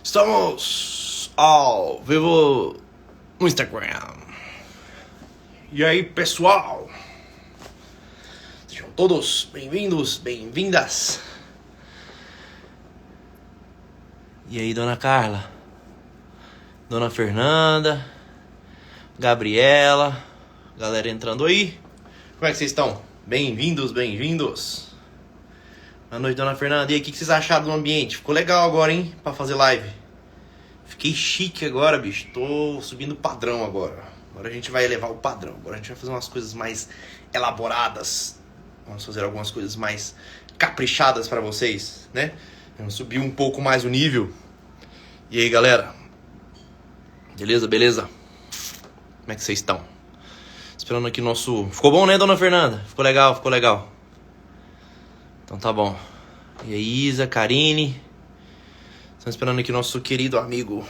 Estamos ao vivo no Instagram. E aí, pessoal? Sejam todos bem-vindos, bem-vindas. E aí, dona Carla? Dona Fernanda? Gabriela? Galera entrando aí? Como é que vocês estão? Bem-vindos, bem-vindos. Boa noite, dona Fernanda. E aí, o que vocês acharam do ambiente? Ficou legal agora, hein? Pra fazer live. Fiquei chique agora, bicho. Tô subindo o padrão agora. Agora a gente vai elevar o padrão. Agora a gente vai fazer umas coisas mais elaboradas. Vamos fazer algumas coisas mais caprichadas pra vocês, né? Vamos subir um pouco mais o nível. E aí, galera? Beleza, beleza? Como é que vocês estão? Esperando aqui nosso... Ficou bom, né, dona Fernanda? Ficou legal, ficou legal. Então tá bom. E aí, Isa, Karine? Estamos esperando aqui nosso querido amigo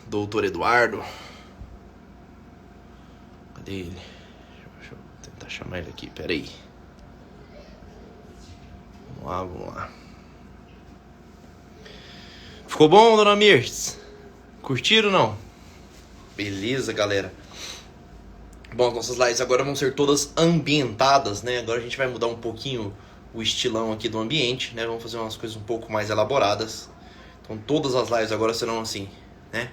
Doutor Eduardo. Cadê ele? Deixa eu tentar chamar ele aqui, peraí. Vamos lá. Ficou bom, dona Mirtz? Curtiram ou não? Beleza, galera. Bom, as nossas lives agora vão ser todas ambientadas, né? Agora a gente vai mudar um pouquinho o estilão aqui do ambiente, né? Vamos fazer umas coisas um pouco mais elaboradas. Então todas as lives agora serão assim, né?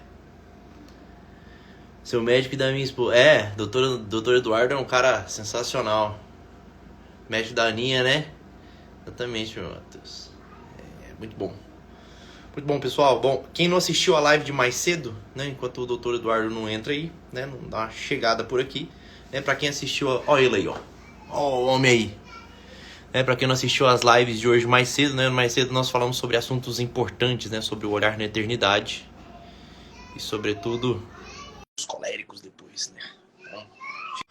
Seu médico e da minha esposa. Doutor Eduardo é um cara sensacional. Médico da Aninha, né? Exatamente, meu Matheus. É muito bom. Muito bom, pessoal. Bom, quem não assistiu a live de mais cedo, né? Enquanto o Doutor Eduardo não entra aí, né? Não dá uma chegada por aqui. Né? Pra quem assistiu, ó ele aí, ó. Ó o homem aí. Pra quem não assistiu as lives de hoje mais cedo, né? Mais cedo nós falamos sobre assuntos importantes, né? Sobre o olhar na eternidade. E sobretudo os coléricos depois, né? Então,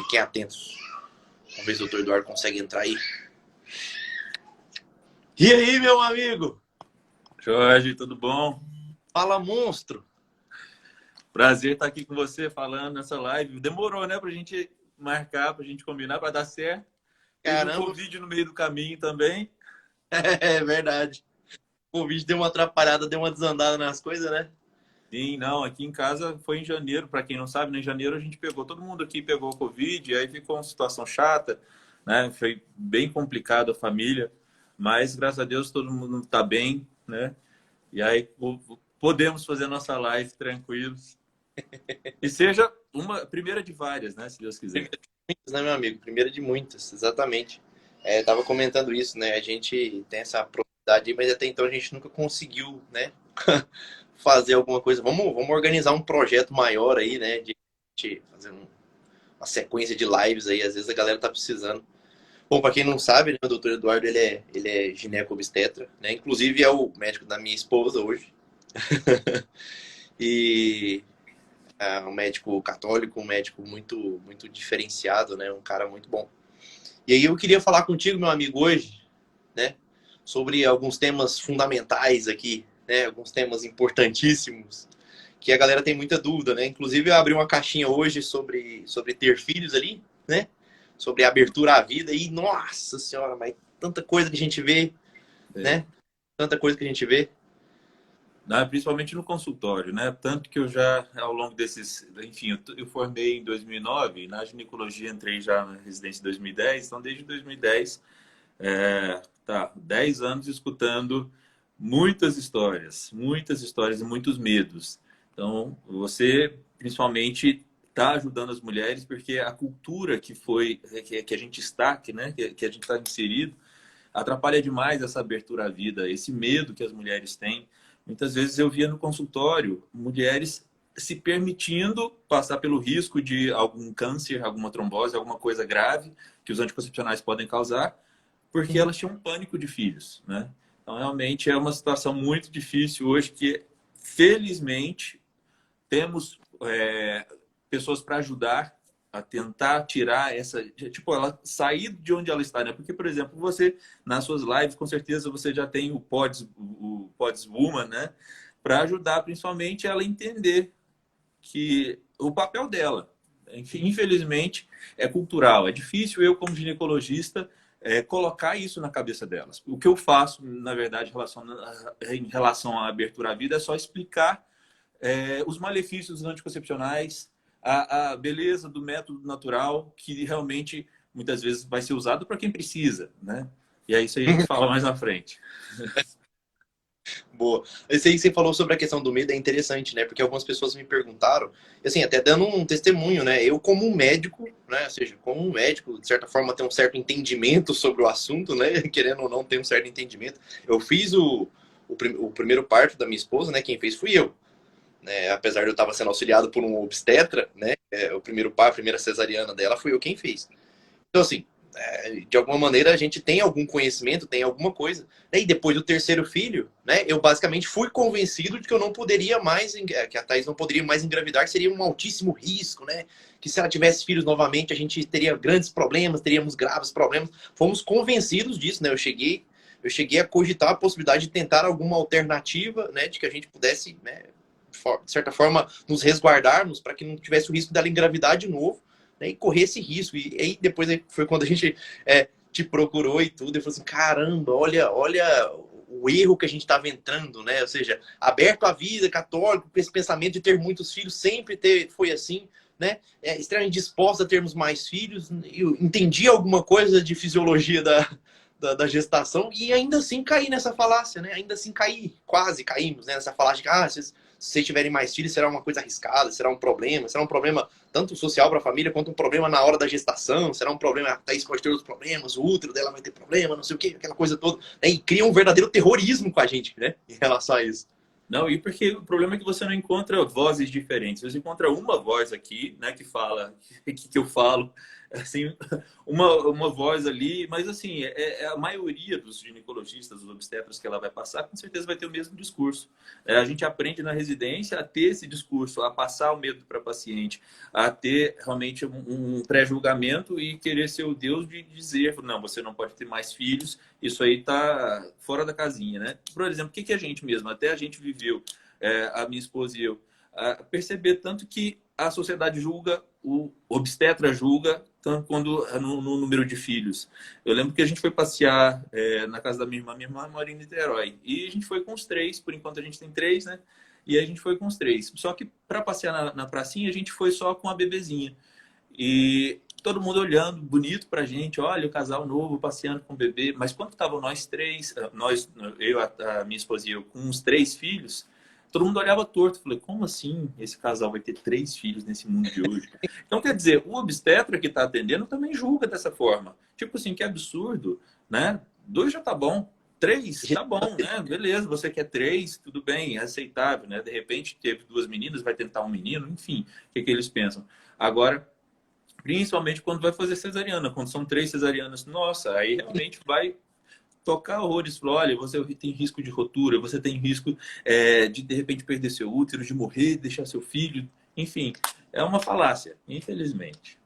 fiquem atentos. Vamos ver se o Dr. Eduardo consegue entrar aí. E aí, meu amigo? Jorge, tudo bom? Fala, monstro! Prazer estar aqui com você falando nessa live. Demorou, né? Pra gente marcar, pra gente combinar, pra dar certo. Teve um Covid no meio do caminho também. É verdade. O Covid deu uma atrapalhada, deu uma desandada nas coisas, né? Sim, não. Aqui em casa foi em janeiro. Pra quem não sabe, né? Em janeiro a gente pegou, todo mundo aqui pegou o Covid. E aí ficou uma situação chata, né? Foi bem complicado a família. Mas, graças a Deus, todo mundo tá bem, né? E aí podemos fazer a nossa live tranquilos. E seja uma primeira de várias, né? Se Deus quiser. Primeira de muitas, né, meu amigo? Primeira de muitas, exatamente. Tava comentando isso, né? A gente tem essa proximidade, mas até então a gente nunca conseguiu, né? Fazer alguma coisa. Vamos organizar um projeto maior aí, né? De fazer uma sequência de lives aí. Às vezes a galera tá precisando. Bom, para quem não sabe, né, o Dr. Eduardo ele é gineco-obstetra, né? Inclusive é o médico da minha esposa hoje. E é um médico católico, um médico muito diferenciado, né? Um cara muito bom. E aí eu queria falar contigo, meu amigo, hoje, né? Sobre alguns temas fundamentais aqui, né? Alguns temas importantíssimos que a galera tem muita dúvida, né? Inclusive eu abri uma caixinha hoje sobre ter filhos ali, né? Sobre a abertura à vida e, nossa senhora, mas tanta coisa que a gente vê, né? Tanta coisa que a gente vê. Principalmente no consultório, né? Tanto que eu já, ao longo desses... Enfim, eu formei em 2009, na ginecologia entrei já na residência em 2010, então desde 2010, 10 anos escutando muitas histórias e muitos medos. Então, você, principalmente, está ajudando as mulheres, porque a cultura que a gente está, né? que a gente está inserido, atrapalha demais essa abertura à vida, esse medo que as mulheres têm. Muitas vezes eu via no consultório mulheres se permitindo passar pelo risco de algum câncer, alguma trombose, alguma coisa grave que os anticoncepcionais podem causar, porque elas tinham um pânico de filhos, né? Então, realmente é uma situação muito difícil hoje que, felizmente, temos pessoas para ajudar a tentar tirar essa... Tipo, ela sair de onde ela está, né? Porque, por exemplo, você, nas suas lives, com certeza você já tem o Pods Woman, né? Para ajudar, principalmente, ela a entender que o papel dela, infelizmente, é cultural. É difícil eu, como ginecologista, colocar isso na cabeça delas. O que eu faço, na verdade, em relação à abertura à vida, é só explicar os malefícios anticoncepcionais, a beleza do método natural, que realmente muitas vezes vai ser usado para quem precisa, né? E é isso aí a gente fala mais na frente. Boa. Esse aí que você falou sobre a questão do medo é interessante, né? Porque algumas pessoas me perguntaram, assim, até dando um testemunho, né? Eu, como um médico, né? Ou seja, como um médico, de certa forma, tenho um certo entendimento sobre o assunto, né? Querendo ou não, ter um certo entendimento. Eu fiz o primeiro parto da minha esposa, né? Quem fez fui eu. Né? Apesar de eu estar sendo auxiliado por um obstetra, né? O primeiro parto, a primeira cesariana dela, fui eu quem fez. Então, assim, de alguma maneira a gente tem algum conhecimento, tem alguma coisa. Né? E depois do terceiro filho, né, eu basicamente fui convencido de que eu não poderia mais, que a Thaís não poderia mais engravidar, que seria um altíssimo risco, né? Que se ela tivesse filhos novamente, a gente teria grandes problemas, teríamos graves problemas. Fomos convencidos disso, né? Eu cheguei a cogitar a possibilidade de tentar alguma alternativa, né, de que a gente pudesse, né, de certa forma, nos resguardarmos para que não tivesse o risco dela engravidar de novo, né, e correr esse risco. E aí depois foi quando a gente te procurou e tudo, e falou assim, caramba, olha o erro que a gente estava entrando, né? Ou seja, aberto à vida, católico, com esse pensamento de ter muitos filhos, foi assim, né? Extremamente disposto a termos mais filhos, eu entendi alguma coisa de fisiologia da gestação e ainda assim caí nessa falácia, né? Ainda assim quase caímos, né? Nessa falácia de se vocês tiverem mais filhos será uma coisa arriscada, será um problema tanto social para a família quanto um problema na hora da gestação, será um problema, a Thaís pode ter outros problemas, o útero dela vai ter problema, não sei o que, aquela coisa toda, né? E cria um verdadeiro terrorismo com a gente, né? Em relação a isso. Não, e porque o problema é que você não encontra vozes diferentes. Você encontra uma voz aqui, né, que fala, que eu falo, assim, uma voz ali, mas assim, é a maioria dos ginecologistas, dos obstetras que ela vai passar, com certeza vai ter o mesmo discurso. A gente aprende na residência a ter esse discurso, a passar o medo para a paciente, a ter realmente um pré-julgamento e querer ser o Deus de dizer, não, você não pode ter mais filhos, isso aí tá fora da casinha, né? Por exemplo, o que a gente mesmo, até a gente viveu, a minha esposa e eu, perceber tanto que a sociedade julga, o obstetra julga, tanto quando no número de filhos. Eu lembro que a gente foi passear na casa da minha irmã mora em Niterói, e a gente foi com os três, por enquanto a gente tem três, né? E a gente foi com os três. Só que para passear na pracinha, a gente foi só com a bebezinha. E todo mundo olhando, bonito pra gente, olha o casal novo passeando com o bebê. Mas quando estavam nós três, eu, a minha esposa e eu, com os três filhos, todo mundo olhava torto. Falei, como assim esse casal vai ter três filhos nesse mundo de hoje? Então, quer dizer, o obstetra que está atendendo também julga dessa forma. Tipo assim, que absurdo, né? Dois já tá bom. Três, tá bom, né? Beleza, você quer três, tudo bem, é aceitável, né? De repente teve duas meninas, vai tentar um menino, enfim, o que eles pensam? Agora, principalmente quando vai fazer cesariana, quando são três cesarianas, nossa, aí realmente vai tocar horrores. Falou, olha, você tem risco de rotura, você tem risco de repente perder seu útero, de morrer, deixar seu filho, enfim, é uma falácia, infelizmente.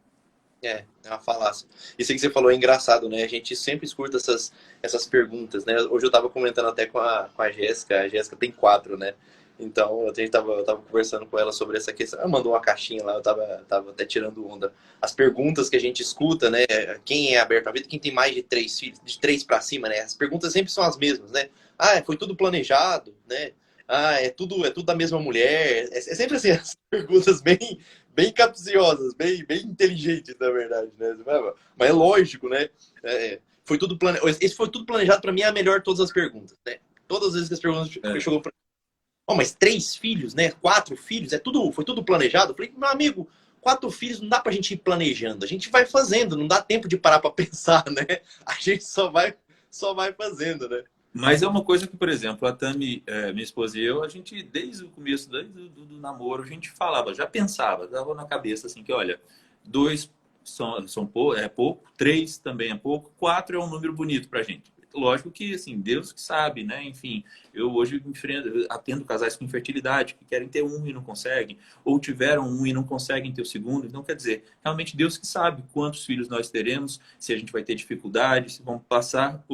É uma falácia. Isso aí que você falou é engraçado, né? A gente sempre escuta essas perguntas, né? Hoje eu tava comentando até com a Jéssica. A Jéssica tem quatro, né? Então, eu tava conversando com ela sobre essa questão. Ela mandou uma caixinha lá, eu tava até tirando onda. As perguntas que a gente escuta, né? Quem é aberto à vida, quem tem mais de três filhos, de três para cima, né? As perguntas sempre são as mesmas, né? Foi tudo planejado, né? É tudo da mesma mulher. É sempre assim, as perguntas bem capciosas, bem inteligentes, na verdade, né? Mas é lógico, né? Foi tudo Esse foi tudo planejado, para mim é a melhor de todas as perguntas, né? Todas as vezes que as perguntas chegou pra mas três filhos, né? Quatro filhos, foi tudo planejado? Eu falei, meu amigo, quatro filhos não dá pra gente ir planejando, a gente vai fazendo, não dá tempo de parar pra pensar, né? A gente só vai fazendo, né? Mas é uma coisa que, por exemplo, a Tami, minha esposa e eu, a gente, desde o começo, do namoro, a gente falava, já pensava, dava na cabeça assim que, olha, dois é pouco, três também é pouco, quatro é um número bonito pra gente. Lógico que, assim, Deus que sabe, né? Enfim, eu hoje atendo casais com infertilidade que querem ter um e não conseguem, ou tiveram um e não conseguem ter o segundo. Então, quer dizer, realmente Deus que sabe quantos filhos nós teremos, se a gente vai ter dificuldades, se vamos passar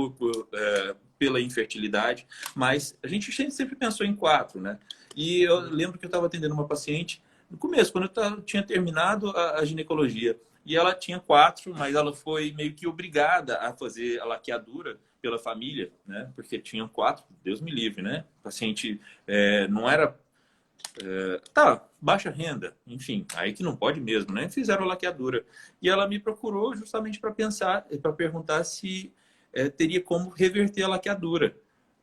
pela infertilidade, mas a gente sempre pensou em quatro, né? E eu lembro que eu estava atendendo uma paciente no começo, quando eu tinha terminado a ginecologia, e ela tinha quatro, mas ela foi meio que obrigada a fazer a laqueadura pela família, né? Porque tinham quatro, Deus me livre, né? O paciente não era Tá, baixa renda, enfim, aí que não pode mesmo, né? Fizeram a laqueadura. E ela me procurou justamente para pensar, para perguntar se teria como reverter a laqueadura.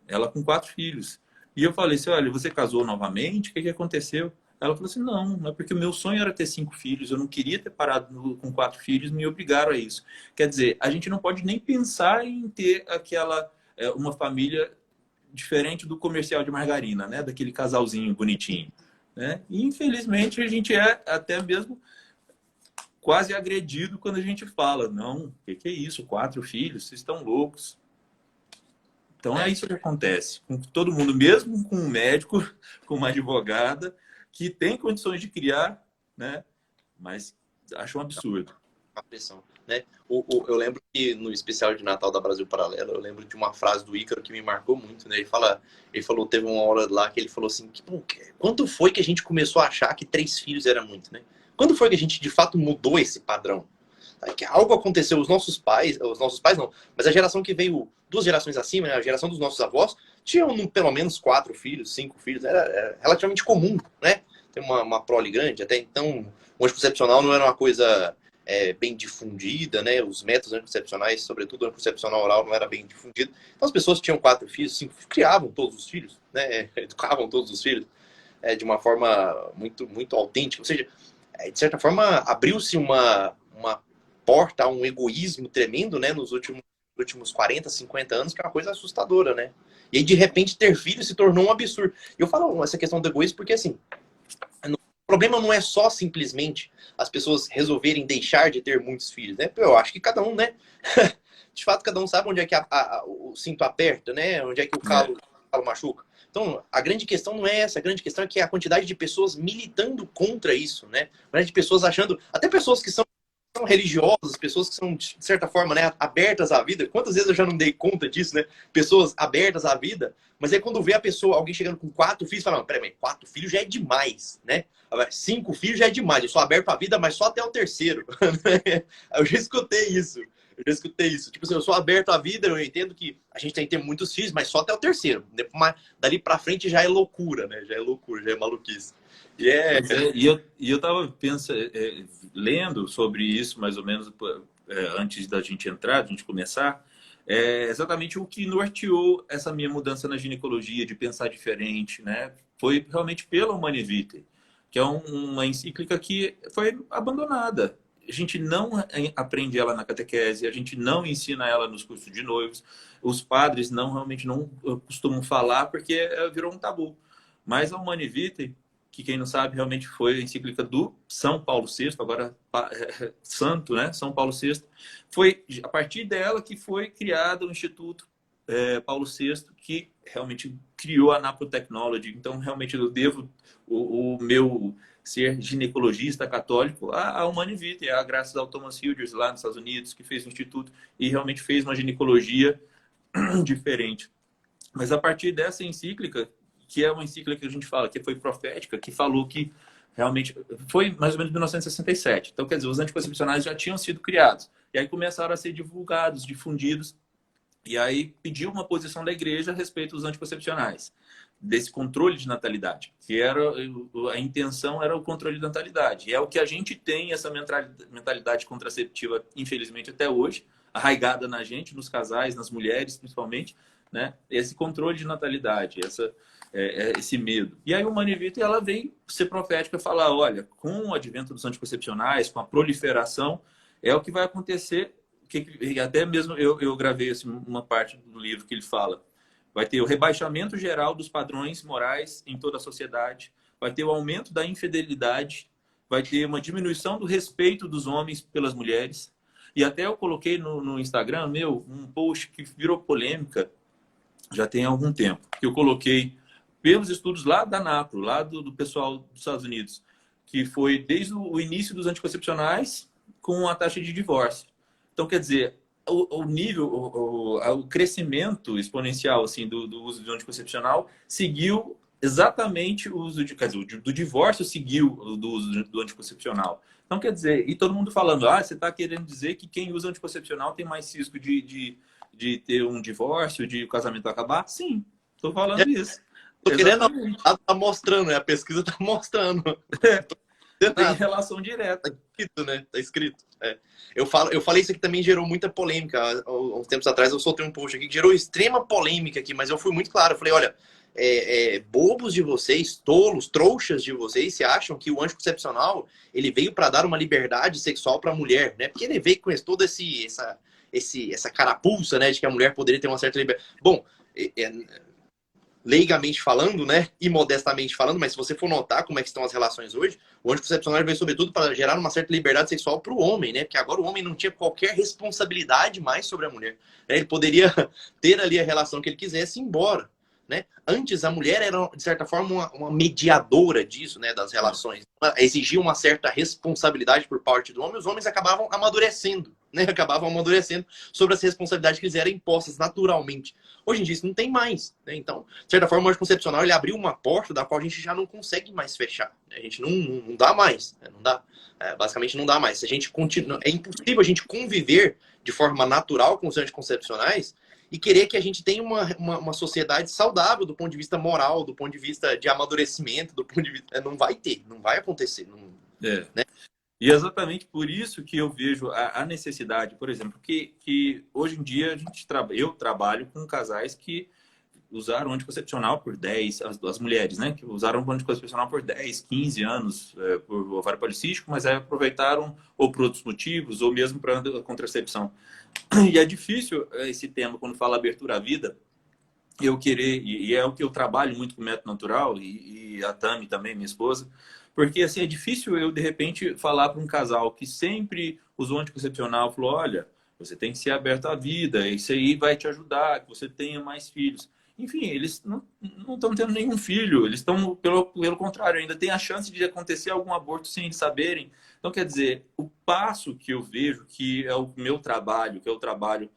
Ela com 4 filhos. E eu falei assim, olha, você casou novamente? O que aconteceu? Ela falou assim, não é porque o meu sonho era ter 5 filhos, eu não queria ter parado com 4 filhos, me obrigaram a isso. Quer dizer, a gente não pode nem pensar em ter uma família diferente do comercial de margarina, né? Daquele casalzinho bonitinho, né? E, infelizmente, a gente é até mesmo quase agredido quando a gente fala, não, o que é isso? 4 filhos? Vocês estão loucos. Então é isso que acontece com todo mundo, mesmo com um médico, com uma advogada, que tem condições de criar, né? Mas acho um absurdo. A pressão, né? Eu lembro que no especial de Natal da Brasil Paralelo, eu lembro de uma frase do Ícaro que me marcou muito, né? Ele falou, teve uma hora lá que ele falou assim, quando foi que a gente começou a achar que 3 filhos era muito, né? Quando foi que a gente de fato mudou esse padrão? Que algo aconteceu, os nossos pais não, mas a geração que veio 2 gerações acima, né, a geração dos nossos avós, tinham pelo menos 4 filhos, 5 filhos, era relativamente comum, né? Ter uma prole grande, até então o anticoncepcional não era uma coisa bem difundida, né? Os métodos anticoncepcionais, sobretudo o anticoncepcional oral, não era bem difundido. Então as pessoas tinham 4 filhos, 5 filhos, criavam todos os filhos, né? Educavam todos os filhos de uma forma muito, muito autêntica. Ou seja, de certa forma, abriu-se uma porta a um egoísmo tremendo, né? Nos últimos 40, 50 anos, que é uma coisa assustadora, né? E aí, de repente, ter filhos se tornou um absurdo. Eu falo essa questão do egoísmo porque, assim, o problema não é só simplesmente as pessoas resolverem deixar de ter muitos filhos, né? Eu acho que cada um, né? De fato, cada um sabe onde é que o cinto aperta, né? Onde é que o calo machuca. Então, a grande questão não é essa. A grande questão é que a quantidade de pessoas militando contra isso, né? A quantidade de pessoas achando... Até pessoas que são religiosas, pessoas que são, de certa forma, né, abertas à vida. Quantas vezes eu já não dei conta disso, né? Pessoas abertas à vida, mas aí quando vê alguém chegando com 4 filhos, fala, não, peraí, 4 filhos já é demais, né? 5 filhos já é demais, eu sou aberto à vida, mas só até o terceiro. Eu já escutei isso. Tipo assim, eu sou aberto à vida, eu entendo que a gente tem que ter muitos filhos, mas só até o terceiro. Dali pra frente já é loucura, né? Já é loucura, já é maluquice. E eu tava pensando, lendo sobre isso mais ou menos antes da gente entrar, da gente começar, exatamente o que norteou essa minha mudança na ginecologia, de pensar diferente, né? Foi realmente pela Humanae Vitae, que é uma encíclica que foi abandonada. A gente não aprende ela na catequese, a gente não ensina ela nos cursos de noivos, os padres realmente não costumam falar porque virou um tabu. Mas a Humanae Vitae, que quem não sabe realmente foi a encíclica do São Paulo VI, agora santo, né? São Paulo VI. Foi a partir dela que foi criado o Instituto Paulo VI, que realmente criou a Naprotechnology. Então, realmente, eu devo o meu ser ginecologista católico a Humanae Vitae, graças ao Thomas Hilders lá nos Estados Unidos, que fez o instituto e realmente fez uma ginecologia diferente. Mas a partir dessa encíclica, que é uma encíclica que a gente fala que foi profética, que falou que realmente foi mais ou menos em 1967. Então, quer dizer, os anticoncepcionais já tinham sido criados. E aí começaram a ser divulgados, difundidos. E aí pediu uma posição da igreja a respeito dos anticoncepcionais, desse controle de natalidade, que era a intenção era o controle de natalidade. E é o que a gente tem, essa mentalidade contraceptiva, infelizmente, até hoje, arraigada na gente, nos casais, nas mulheres, principalmente, né? Esse controle de natalidade, esse medo. E aí o Humanae Vitae, ela vem ser profética e falar, olha, com o advento dos anticoncepcionais, com a proliferação, é o que vai acontecer, que até mesmo eu gravei assim, uma parte do livro que ele fala, vai ter o rebaixamento geral dos padrões morais em toda a sociedade, vai ter o aumento da infidelidade, vai ter uma diminuição do respeito dos homens pelas mulheres, e até eu coloquei no Instagram um post que virou polêmica já tem algum tempo, que eu coloquei pelos estudos lá da NAPRO, lá do pessoal dos Estados Unidos, que foi desde o início dos anticoncepcionais com a taxa de divórcio. Então, quer dizer, o nível, o crescimento exponencial assim, do uso do anticoncepcional seguiu exatamente o uso do divórcio seguiu do uso do anticoncepcional. Então, quer dizer, e todo mundo falando, você está querendo dizer que quem usa anticoncepcional tem mais risco de ter um divórcio, de o casamento acabar? Sim, estou falando isso. Tô querendo, não. Exatamente. Tá mostrando, né? A pesquisa tá mostrando. Tem Nada. relação direta. Escrito, né? Tá escrito. É. Eu falei isso aqui também gerou muita polêmica. Há uns tempos atrás eu soltei um post aqui que gerou extrema polêmica aqui, mas eu fui muito claro. Eu falei, olha, bobos de vocês, tolos, trouxas de vocês, se acham que o anticoncepcional ele veio para dar uma liberdade sexual para a mulher, né? Porque ele veio com toda essa carapuça, né, de que a mulher poderia ter uma certa liberdade. Bom, leigamente falando, né, e modestamente falando, mas se você for notar como é que estão as relações hoje, o anticoncepcional veio sobretudo para gerar uma certa liberdade sexual para o homem, né, porque agora o homem não tinha qualquer responsabilidade mais sobre a mulher, né? Ele poderia ter ali a relação que ele quisesse e ir embora, né? Antes a mulher era, de certa forma, uma mediadora disso, né, das relações. Ela exigia uma certa responsabilidade por parte do homem, os homens acabavam amadurecendo, né, acabavam amadurecendo sobre as responsabilidades que lhes eram impostas naturalmente. Hoje em dia isso não tem mais, né? Então, de certa forma, o anticoncepcional ele abriu uma porta da qual a gente já não consegue mais fechar, né? A gente não dá mais, né? Não dá, basicamente não dá mais. Se a gente continua, é impossível a gente conviver de forma natural com os anticoncepcionais e querer que a gente tenha uma sociedade saudável do ponto de vista moral, do ponto de vista de amadurecimento, do ponto de vista... Não vai ter, não vai acontecer. Não, É. né? E é exatamente por isso que eu vejo a necessidade, por exemplo, que hoje em dia eu trabalho com casais que usaram anticoncepcional por 10, as mulheres, né, que usaram anticoncepcional por 10, 15 anos, por ovário policístico, mas aí aproveitaram ou por outros motivos, ou mesmo para contracepção. E é difícil esse tema, quando fala abertura à vida, eu querer, e é o que eu trabalho muito com o método natural, e a Tami também, minha esposa, porque assim, é difícil eu, de repente, falar para um casal que sempre usou anticoncepcional, falou, olha, você tem que ser aberto à vida, isso aí vai te ajudar, que você tenha mais filhos. Enfim, eles não estão tendo nenhum filho, eles estão, pelo contrário, ainda tem a chance de acontecer algum aborto sem eles saberem. Então, quer dizer, o passo que eu vejo, que é o meu trabalho, que é o trabalho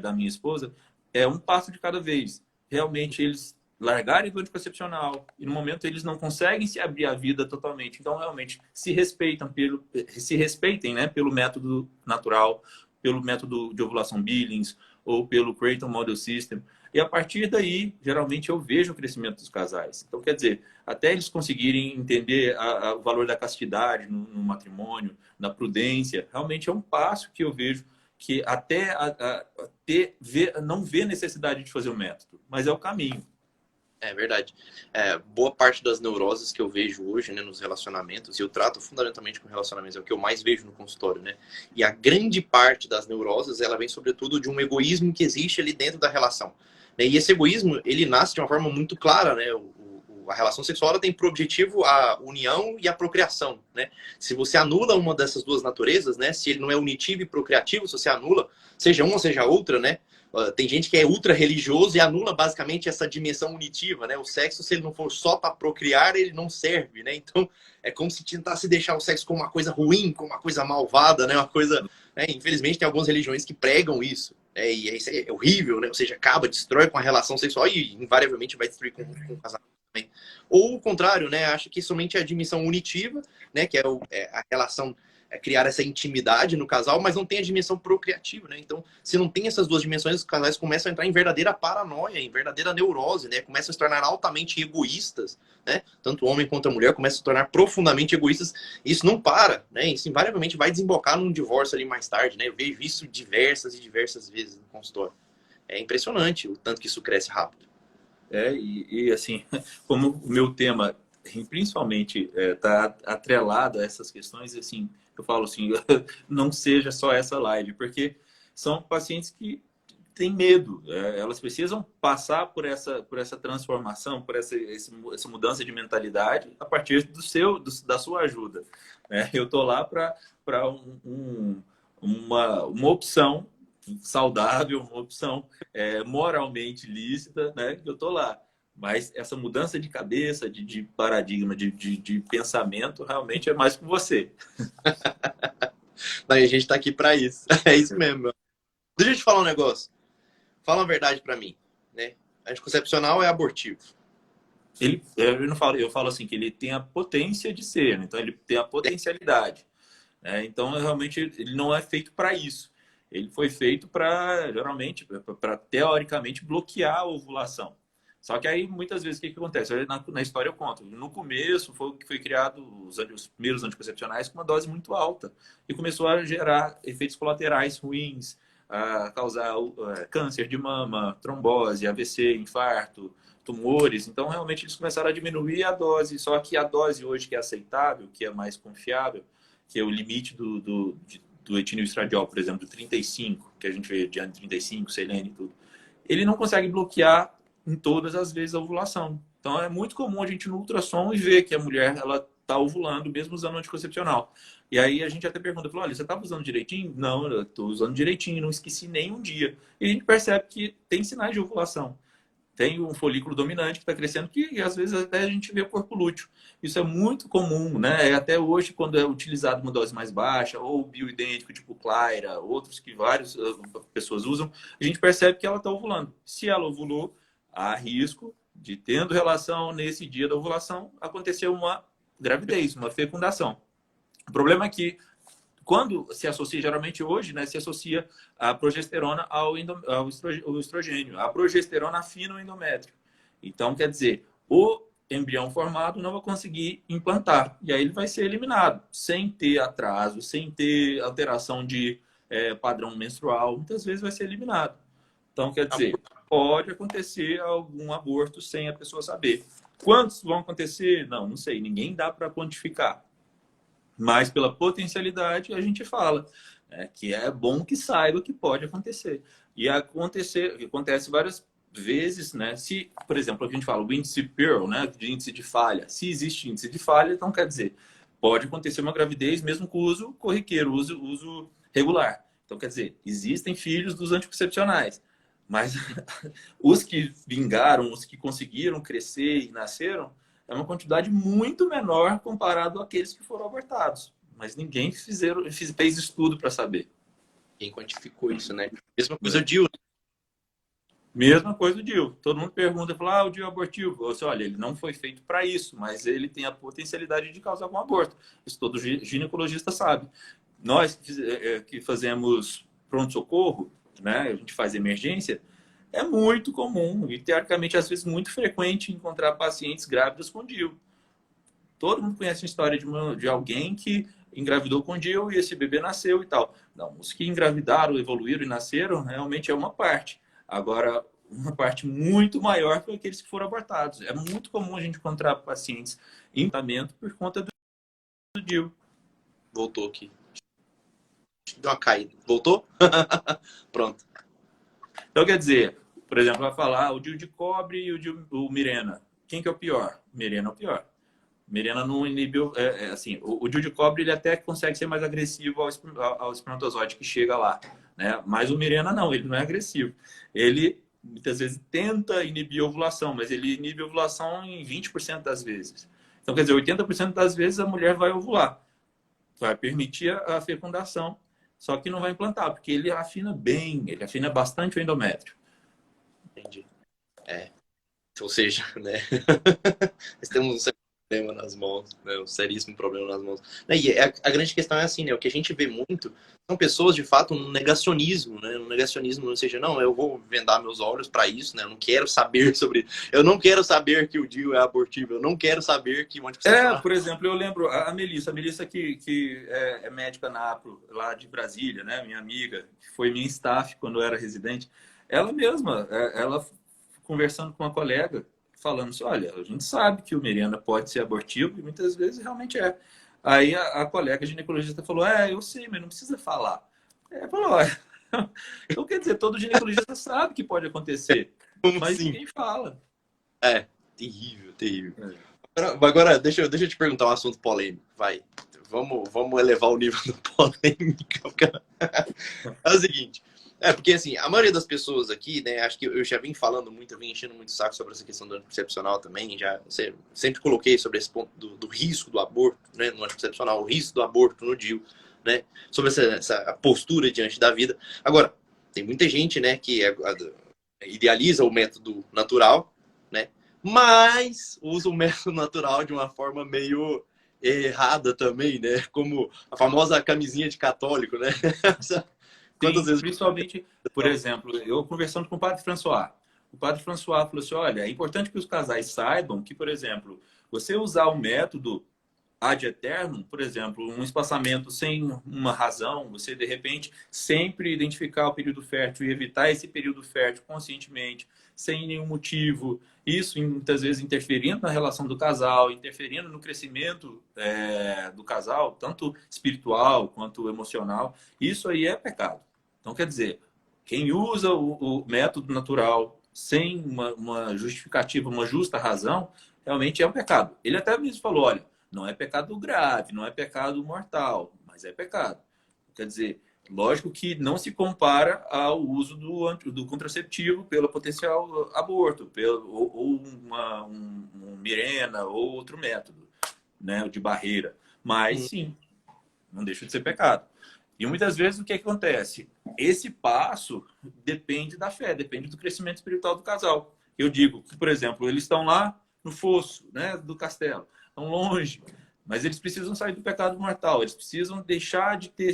da minha esposa, é um passo de cada vez. Realmente, eles largarem do anticoncepcional e no momento eles não conseguem se abrir a vida totalmente. Então, realmente, se respeitem, né, pelo método natural, pelo método de ovulação Billings ou pelo Creighton Model System. E a partir daí, geralmente, eu vejo o crescimento dos casais. Então, quer dizer, até eles conseguirem entender o valor da castidade no matrimônio, na prudência, realmente é um passo que eu vejo que até não vê necessidade de fazer o método, mas é o caminho. É verdade. Boa parte das neuroses que eu vejo hoje, né, nos relacionamentos, e eu trato fundamentalmente com relacionamentos, é o que eu mais vejo no consultório, né? E a grande parte das neuroses, ela vem sobretudo de um egoísmo que existe ali dentro da relação, né? E esse egoísmo, ele nasce de uma forma muito clara, né? A relação sexual ela tem por objetivo a união e a procriação, né? Se você anula uma dessas duas naturezas, né? Se ele não é unitivo e procriativo, se você anula, seja uma ou seja outra, né? Tem gente que é ultra religioso e anula basicamente essa dimensão unitiva, né? O sexo, se ele não for só para procriar, ele não serve, né? Então, é como se tentasse deixar o sexo como uma coisa ruim, como uma coisa malvada, né? Uma coisa, né? Infelizmente, tem algumas religiões que pregam isso, né? E isso é horrível, né? Ou seja, acaba, destrói com a relação sexual e invariavelmente vai destruir com o casamento também. Ou o contrário, né? Acha que somente a dimensão unitiva, né? Que é a relação criar essa intimidade no casal, mas não tem a dimensão procriativa, né? Então, se não tem essas duas dimensões, os casais começam a entrar em verdadeira paranoia, em verdadeira neurose, né? Começam a se tornar altamente egoístas, né? Tanto o homem quanto a mulher começam a se tornar profundamente egoístas. Isso não para, né? Isso invariavelmente vai desembocar num divórcio ali mais tarde, né? Eu vejo isso diversas e diversas vezes no consultório. É impressionante o tanto que isso cresce rápido. E assim, como o meu tema principalmente está atrelado a essas questões, assim, eu falo assim, não seja só essa live, porque são pacientes que têm medo, elas precisam passar por essa transformação, por essa mudança de mentalidade a partir da sua ajuda, né? Eu estou lá para uma opção saudável, uma opção moralmente lícita, né? Eu estou lá. Mas essa mudança de cabeça, de paradigma, de pensamento, realmente é mais com você. Daí a gente tá aqui para isso. É isso mesmo. Meu. Deixa eu te falar um negócio. Fala uma verdade para mim, né? Anticoncepcional é abortivo. Eu falo assim que ele tem a potência de ser, né? Então ele tem a potencialidade, né? Então realmente ele não é feito para isso. Ele foi feito para geralmente para teoricamente bloquear a ovulação. Só que aí, muitas vezes, o que acontece? Na história eu conto. No começo, foi criado os primeiros anticoncepcionais com uma dose muito alta. E começou a gerar efeitos colaterais ruins, a causar câncer de mama, trombose, AVC, infarto, tumores. Então, realmente, eles começaram a diminuir a dose. Só que a dose hoje que é aceitável, que é mais confiável, que é o limite do etilenoestradiol, por exemplo, do 35, que a gente vê de 35, selênio e tudo, ele não consegue bloquear em todas as vezes a ovulação. Então, é muito comum a gente no ultrassom e ver que a mulher ela está ovulando, mesmo usando anticoncepcional. E aí a gente até pergunta, fala, olha, você estava usando direitinho? Não, eu estou usando direitinho, não esqueci nenhum dia. E a gente percebe que tem sinais de ovulação. Tem um folículo dominante que está crescendo, que às vezes até a gente vê o corpo lúteo. Isso é muito comum, né? Até hoje, quando é utilizado uma dose mais baixa, ou bioidêntico, tipo Clyra, outros que várias pessoas usam, a gente percebe que ela está ovulando. Se ela ovulou, há risco de, tendo relação nesse dia da ovulação, acontecer uma gravidez, uma fecundação. O problema é que, quando se associa, geralmente hoje, né, se associa a progesterona ao estrogênio. A progesterona afina o endométrio. Então, quer dizer, o embrião formado não vai conseguir implantar. E aí ele vai ser eliminado, sem ter atraso, sem ter alteração de padrão menstrual. Muitas vezes vai ser eliminado. Então, quer dizer, pode acontecer algum aborto sem a pessoa saber. Quantos vão acontecer? Não sei. Ninguém dá para quantificar. Mas pela potencialidade a gente fala, né, que é bom que saiba que pode acontecer. E acontece várias vezes, né? Se, por exemplo, a gente fala o índice Pearl, né, de índice de falha. Se existe índice de falha, então quer dizer, pode acontecer uma gravidez mesmo com uso corriqueiro, uso regular. Então quer dizer, existem filhos dos anticoncepcionais. Mas os que vingaram, os que conseguiram crescer e nasceram, é uma quantidade muito menor comparado àqueles que foram abortados. Mas ninguém fez estudo para saber. Quem quantificou isso, né? Mesma coisa o DIU. Mesma coisa o DIU. Todo mundo pergunta, fala, o DIU é abortivo. Você, olha, ele não foi feito para isso, mas ele tem a potencialidade de causar algum aborto. Isso todo ginecologista sabe. Nós que fazemos pronto-socorro, né? A gente faz emergência, é muito comum e, teoricamente, às vezes muito frequente encontrar pacientes grávidas com DIU. Todo mundo conhece a história de alguém que engravidou com DIU e esse bebê nasceu e tal. Não, os que engravidaram, evoluíram e nasceram, realmente é uma parte. Agora, uma parte muito maior foi aqueles que foram abortados. É muito comum a gente encontrar pacientes em tratamento por conta do DIU. Voltou aqui. Deu uma caída. Voltou? Pronto. Então, quer dizer, por exemplo, vai falar o DIU de cobre e o Mirena. Quem que é o pior? Mirena é o pior. Mirena não inibiu... assim, o DIU de cobre ele até consegue ser mais agressivo ao espermatozoide que chega lá. Né? Mas o Mirena não, ele não é agressivo. Ele, muitas vezes, tenta inibir a ovulação, mas ele inibe a ovulação em 20% das vezes. Então, quer dizer, 80% das vezes a mulher vai ovular. Vai permitir a fecundação, só que não vai implantar, porque ele afina bem, ele afina bastante o endométrio. Entendi. Ou seja, né? Nós temos um problema nas mãos, né? Um seríssimo problema nas mãos. E a grande questão é assim, né? O que a gente vê muito são pessoas, de fato, no negacionismo, né? No negacionismo, ou seja, não, eu vou vendar meus olhos para isso, né? Eu não quero saber sobre... Eu não quero saber que o DIU é abortivo, eu não quero saber que o anticoncepcional... Por exemplo, eu lembro a Melissa que é médica na APRO, lá de Brasília, né? Minha amiga, que foi minha staff quando eu era residente. Ela mesma, ela conversando com uma colega, falando assim, olha, a gente sabe que o Mirena pode ser abortivo e muitas vezes realmente é. Aí a colega ginecologista falou, eu sei, mas não precisa falar. Falou, olha, então quer dizer, todo ginecologista sabe que pode acontecer, mas assim? ninguém fala. Terrível, terrível. Agora, deixa eu te perguntar um assunto polêmico, vai. Vamos elevar o nível da polêmica. É o seguinte, porque assim, a maioria das pessoas aqui, né, acho que eu já vim falando muito, eu vim enchendo muito o saco sobre essa questão do anticoncepcional também, já sempre coloquei sobre esse ponto do risco do aborto, né, no anticoncepcional, o risco do aborto no DIU, né, sobre essa postura diante da vida. Agora, tem muita gente, né, que idealiza o método natural, né, mas usa o método natural de uma forma meio errada também, né, como a famosa camisinha de católico, né. Sim, principalmente, por exemplo, eu conversando com o padre François. O padre François falou assim, olha, é importante que os casais saibam que, por exemplo, você usar o método ad eternum, por exemplo, um espaçamento sem uma razão, você de repente sempre identificar o período fértil e evitar esse período fértil conscientemente, sem nenhum motivo, isso muitas vezes interferindo na relação do casal, interferindo no crescimento do casal, tanto espiritual quanto emocional, isso aí é pecado. Então, quer dizer, quem usa o método natural sem uma justificativa, uma justa razão, realmente é um pecado. Ele até mesmo falou, olha, não é pecado grave, não é pecado mortal, mas é pecado. Quer dizer, lógico que não se compara ao uso do contraceptivo pelo potencial aborto, ou um Mirena, ou outro método, né, de barreira. Mas sim, não deixa de ser pecado. E muitas vezes o que acontece? Esse passo depende da fé, depende do crescimento espiritual do casal. Eu digo que, por exemplo, eles estão lá no fosso, né, do castelo, estão longe, mas eles precisam sair do pecado mortal, eles precisam deixar de ter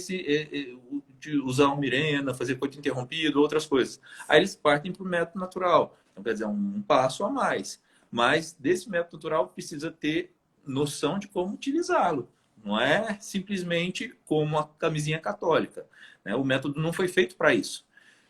de usar um Mirena, fazer coito interrompido, outras coisas. Aí eles partem para o método natural. Então, quer dizer, um passo a mais. Mas desse método natural precisa ter noção de como utilizá-lo. Não é simplesmente como a camisinha católica, né? O método não foi feito para isso.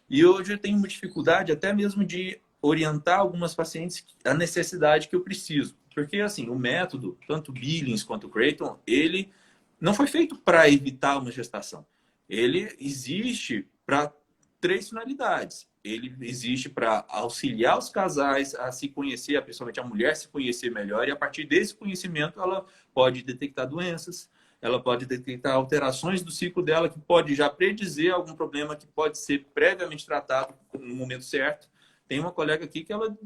E hoje eu tenho uma dificuldade até mesmo de orientar algumas pacientes a necessidade que eu preciso. Porque, assim, o método, tanto Billings quanto Creighton, ele não foi feito para evitar uma gestação. Ele existe para 3 finalidades. Ele existe para auxiliar os casais a se conhecer, principalmente a mulher se conhecer melhor, e a partir desse conhecimento ela pode detectar doenças, ela pode detectar alterações do ciclo dela, que pode já predizer algum problema que pode ser previamente tratado no momento certo. Tem uma colega aqui que ela,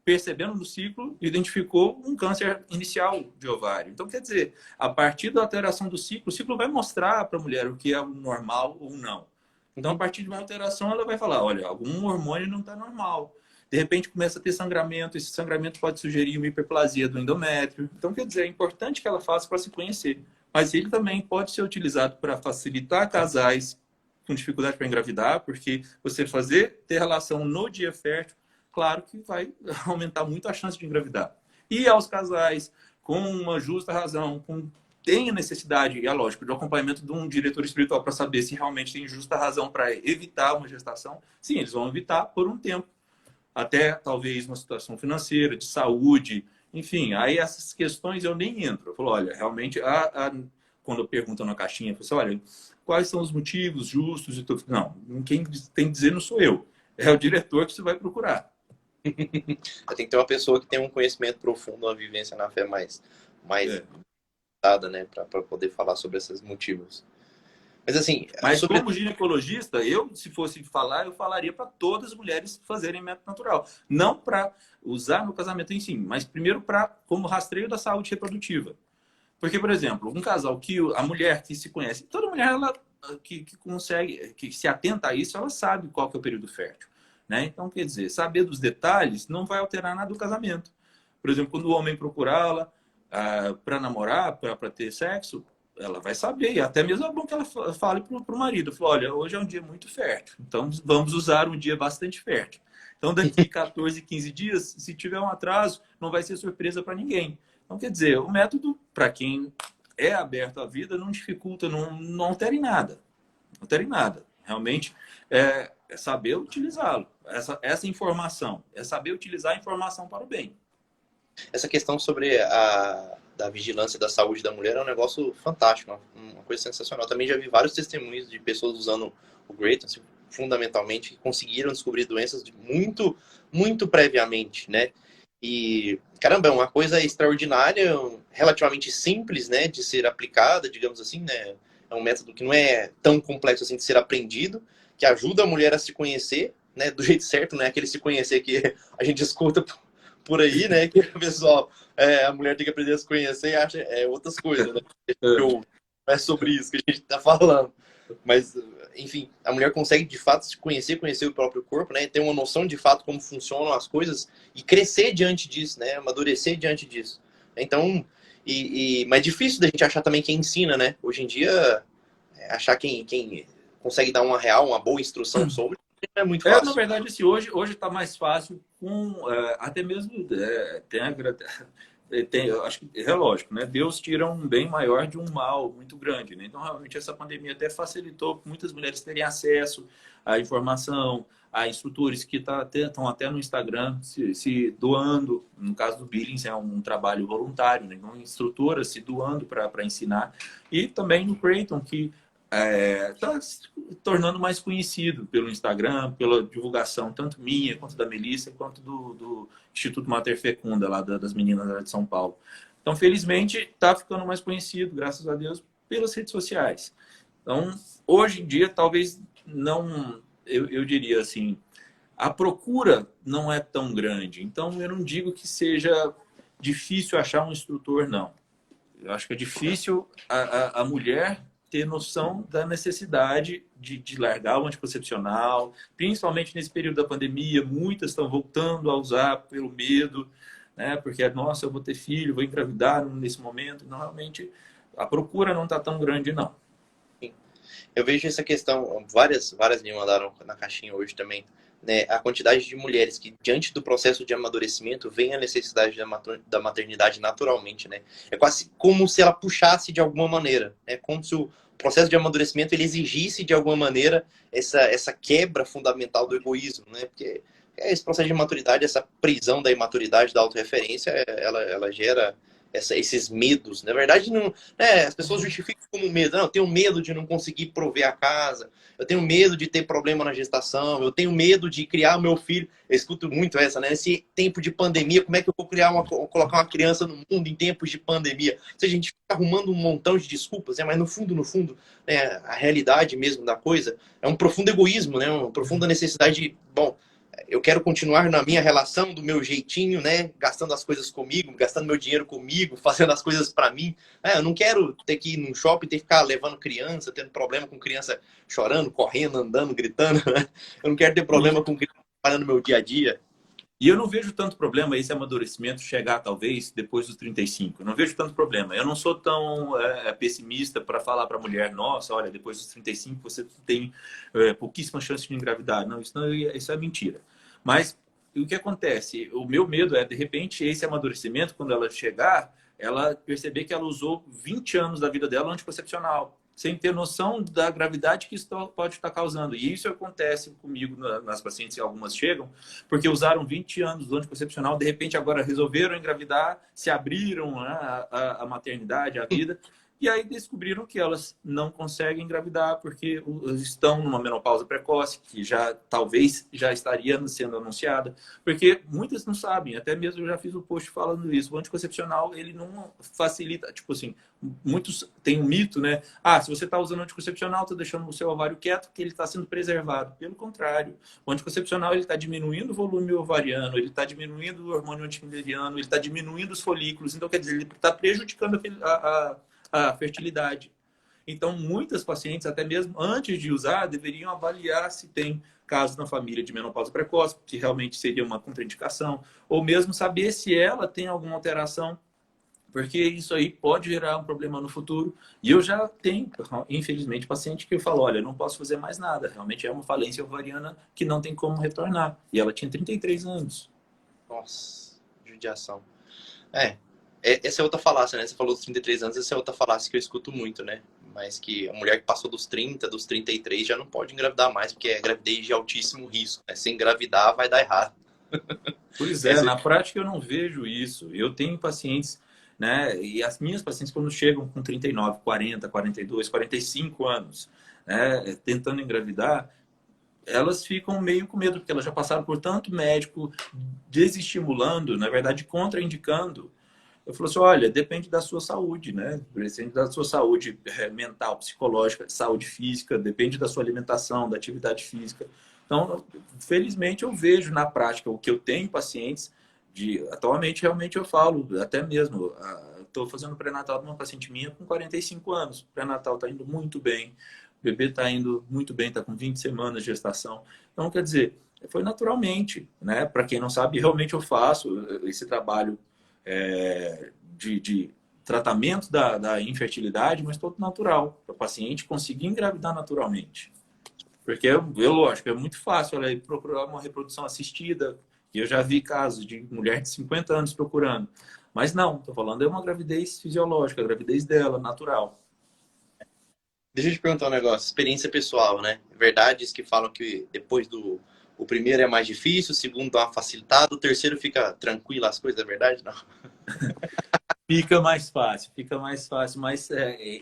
percebendo no ciclo, identificou um câncer inicial de ovário. Então, quer dizer, a partir da alteração do ciclo, o ciclo vai mostrar para a mulher o que é normal ou não. Então, a partir de uma alteração, ela vai falar, olha, algum hormônio não está normal. De repente, começa a ter sangramento. Esse sangramento pode sugerir uma hiperplasia do endométrio. Então, quer dizer, é importante que ela faça para se conhecer. Mas ele também pode ser utilizado para facilitar casais com dificuldade para engravidar, porque você ter relação no dia fértil, claro que vai aumentar muito a chance de engravidar. E aos casais com uma justa razão, tem a necessidade, é lógico, de acompanhamento de um diretor espiritual para saber se realmente tem justa razão para evitar uma gestação, sim, eles vão evitar por um tempo. Até talvez uma situação financeira, de saúde, enfim. Aí essas questões eu nem entro. Eu falo, olha, realmente, quando eu pergunto na caixinha, eu falo assim, olha, quais são os motivos justos e tudo? Não, quem tem que dizer não sou eu. É o diretor que você vai procurar. Tem que ter uma pessoa que tem um conhecimento profundo, uma vivência na fé mais dada, né, para poder falar sobre esses motivos. Mas assim, como ginecologista, se fosse falar, eu falaria para todas as mulheres fazerem método natural, não para usar no casamento em si, mas primeiro como rastreio da saúde reprodutiva. Porque, por exemplo, um casal a mulher que se conhece, toda mulher que consegue, que se atenta a isso, ela sabe qual que é o período fértil. Né? Então, quer dizer, saber dos detalhes não vai alterar nada do casamento. Por exemplo, quando o homem procurá-la para namorar, para ter sexo, ela vai saber. E até mesmo é bom que ela fale para o marido. Fala, olha, hoje é um dia muito fértil, então vamos usar um dia bastante fértil. Então, daqui 14, 15 dias, se tiver um atraso, não vai ser surpresa para ninguém. Então, quer dizer, o método, para quem é aberto à vida, não dificulta, não altera em nada. Não altera em nada. Realmente, é saber utilizá-lo. Essa informação, é saber utilizar a informação para o bem. Essa questão sobre da vigilância da saúde da mulher é um negócio fantástico, uma coisa sensacional. Também já vi vários testemunhos de pessoas usando o Creighton, assim, fundamentalmente, que conseguiram descobrir doenças muito, muito previamente, né? E, caramba, é uma coisa extraordinária, relativamente simples, né, de ser aplicada, digamos assim, né? É um método que não é tão complexo assim de ser aprendido, que ajuda a mulher a se conhecer, né, do jeito certo, né? Aquele se conhecer que a gente escuta por aí, né? Que o pessoal, a mulher tem que aprender a se conhecer e acha outras coisas, né? Não é sobre isso que a gente está falando. Mas, enfim, a mulher consegue de fato se conhecer o próprio corpo, né? Ter uma noção de fato como funcionam as coisas e crescer diante disso, né? Amadurecer diante disso. Então, mas é difícil da gente achar também quem ensina, né? Hoje em dia, achar quem consegue dar uma boa instrução sobre é muito Na fácil. verdade, assim, hoje está mais fácil com até mesmo eu acho que é lógico, né? Deus tira um bem maior de um mal muito grande, né? Então, realmente, essa pandemia até facilitou muitas mulheres terem acesso à informação, a instrutores que estão até no Instagram se doando. No caso do Billings, é um trabalho voluntário, né? Então, instrutoras se doando para ensinar. E também no Creighton, que está se tornando mais conhecido pelo Instagram, pela divulgação tanto minha, quanto da Melissa, quanto do Instituto Mater Fecunda, lá das meninas lá de São Paulo. Então, felizmente, está ficando mais conhecido, graças a Deus, pelas redes sociais. Então, hoje em dia, talvez não, eu diria assim, a procura não é tão grande. Então, eu não digo que seja difícil achar um instrutor, não. Eu acho que é difícil a mulher ter noção da necessidade de largar o anticoncepcional, principalmente nesse período da pandemia. Muitas estão voltando a usar pelo medo, né? Porque, nossa, eu vou ter filho, vou engravidar nesse momento. Não, realmente, a procura não está tão grande, não. Eu vejo essa questão, várias me mandaram na caixinha hoje também, né? A quantidade de mulheres que, diante do processo de amadurecimento, vem a necessidade da maternidade naturalmente, né? É quase como se ela puxasse de alguma maneira, né? Como se o processo de amadurecimento ele exigisse de alguma maneira essa quebra fundamental do egoísmo, né? Porque esse processo de maturidade, essa prisão da imaturidade, da autorreferência, ela gera esses medos. Na verdade, não, né, as pessoas justificam como medo. Não, eu tenho medo de não conseguir prover a casa, eu tenho medo de ter problema na gestação, eu tenho medo de criar o meu filho. Eu escuto muito essa, né? Nesse tempo de pandemia, como é que eu vou colocar uma criança no mundo em tempos de pandemia? Ou seja, a gente fica arrumando um montão de desculpas, né? Mas no fundo, né, a realidade mesmo da coisa é um profundo egoísmo, né? Uma profunda necessidade de, bom, eu quero continuar na minha relação, do meu jeitinho, né? Gastando as coisas comigo, gastando meu dinheiro comigo, fazendo as coisas para mim. Eu não quero ter que ir num shopping, ter que ficar levando criança, tendo problema com criança chorando, correndo, andando, gritando, né? Eu não quero ter problema com criança trabalhando no meu dia a dia. E eu não vejo tanto problema esse amadurecimento chegar, talvez, depois dos 35. Eu não vejo tanto problema. Eu não sou tão pessimista para falar para a mulher, nossa, olha, depois dos 35 você tem pouquíssimas chances de engravidar. Não, isso é mentira. Mas o que acontece? O meu medo é, de repente, esse amadurecimento, quando ela chegar, ela perceber que ela usou 20 anos da vida dela anticoncepcional, sem ter noção da gravidade que isso pode estar causando. E isso acontece comigo nas pacientes, algumas chegam, porque usaram 20 anos do anticoncepcional, de repente agora resolveram engravidar, se abriram, né, a maternidade, a vida, e aí descobriram que elas não conseguem engravidar porque estão numa menopausa precoce, que já talvez já estaria sendo anunciada, porque muitas não sabem, até mesmo eu já fiz um post falando isso, o anticoncepcional ele não facilita, tipo assim, muitos têm um mito, né? Ah, se você está usando anticoncepcional, está deixando o seu ovário quieto, que ele está sendo preservado. Pelo contrário, o anticoncepcional ele está diminuindo o volume ovariano, ele está diminuindo o hormônio antimileriano, ele está diminuindo os folículos, então quer dizer, ele está prejudicando a fertilidade. Então, muitas pacientes, até mesmo antes de usar, deveriam avaliar se tem casos na família de menopausa precoce, que realmente seria uma contraindicação, ou mesmo saber se ela tem alguma alteração, porque isso aí pode gerar um problema no futuro. E eu já tenho, infelizmente, paciente que eu falo, olha, não posso fazer mais nada. Realmente é uma falência ovariana que não tem como retornar. E ela tinha 33 anos. Nossa, judiação. Essa é outra falácia, né? Você falou dos 33 anos, essa é outra falácia que eu escuto muito, né? Mas que a mulher que passou dos 30, dos 33, já não pode engravidar mais, porque é gravidez de altíssimo risco, né? Se engravidar, vai dar errado. Pois é, na prática eu não vejo isso. Eu tenho pacientes, né? E as minhas pacientes, quando chegam com 39, 40, 42, 45 anos, né? Tentando engravidar, elas ficam meio com medo, porque elas já passaram por tanto médico desestimulando, na verdade, contraindicando. Eu falo assim, olha, depende da sua saúde, né? Depende da sua saúde mental, psicológica, saúde física, depende da sua alimentação, da atividade física. Então, felizmente, eu vejo na prática o que eu tenho pacientes atualmente, realmente eu falo, até mesmo, estou fazendo pré-natal de uma paciente minha com 45 anos. O pré-natal está indo muito bem, o bebê está indo muito bem, está com 20 semanas de gestação. Então, quer dizer, foi naturalmente, né? Para quem não sabe, realmente eu faço esse trabalho de tratamento da infertilidade, mas todo natural, para o paciente conseguir engravidar naturalmente. Porque, lógico, é muito fácil, olha, procurar uma reprodução assistida, e eu já vi casos de mulher de 50 anos procurando. Mas não, estou falando é uma gravidez fisiológica, a gravidez dela, natural. Deixa eu te perguntar um negócio, experiência pessoal, né? Verdades que falam que depois do o primeiro é mais difícil, o segundo dá uma facilitada, o terceiro fica tranquilo as coisas, é verdade? Não. Fica mais fácil, mas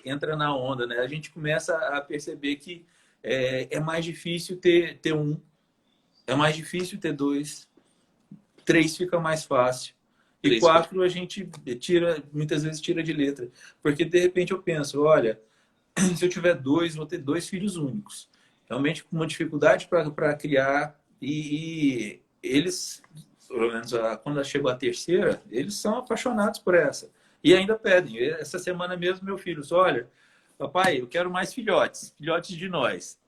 entra na onda, né? A gente começa a perceber que é mais difícil ter um, é mais difícil ter dois, três fica mais fácil. E Três, quatro a gente muitas vezes tira de letra. Porque de repente eu penso, olha, se eu tiver dois, vou ter dois filhos únicos. Realmente com uma dificuldade para criar e eles, pelo menos quando chegou a terceira, eles são apaixonados por essa. E ainda pedem. Essa semana mesmo, meu filho, olha, papai, eu quero mais filhotes, filhotes de nós.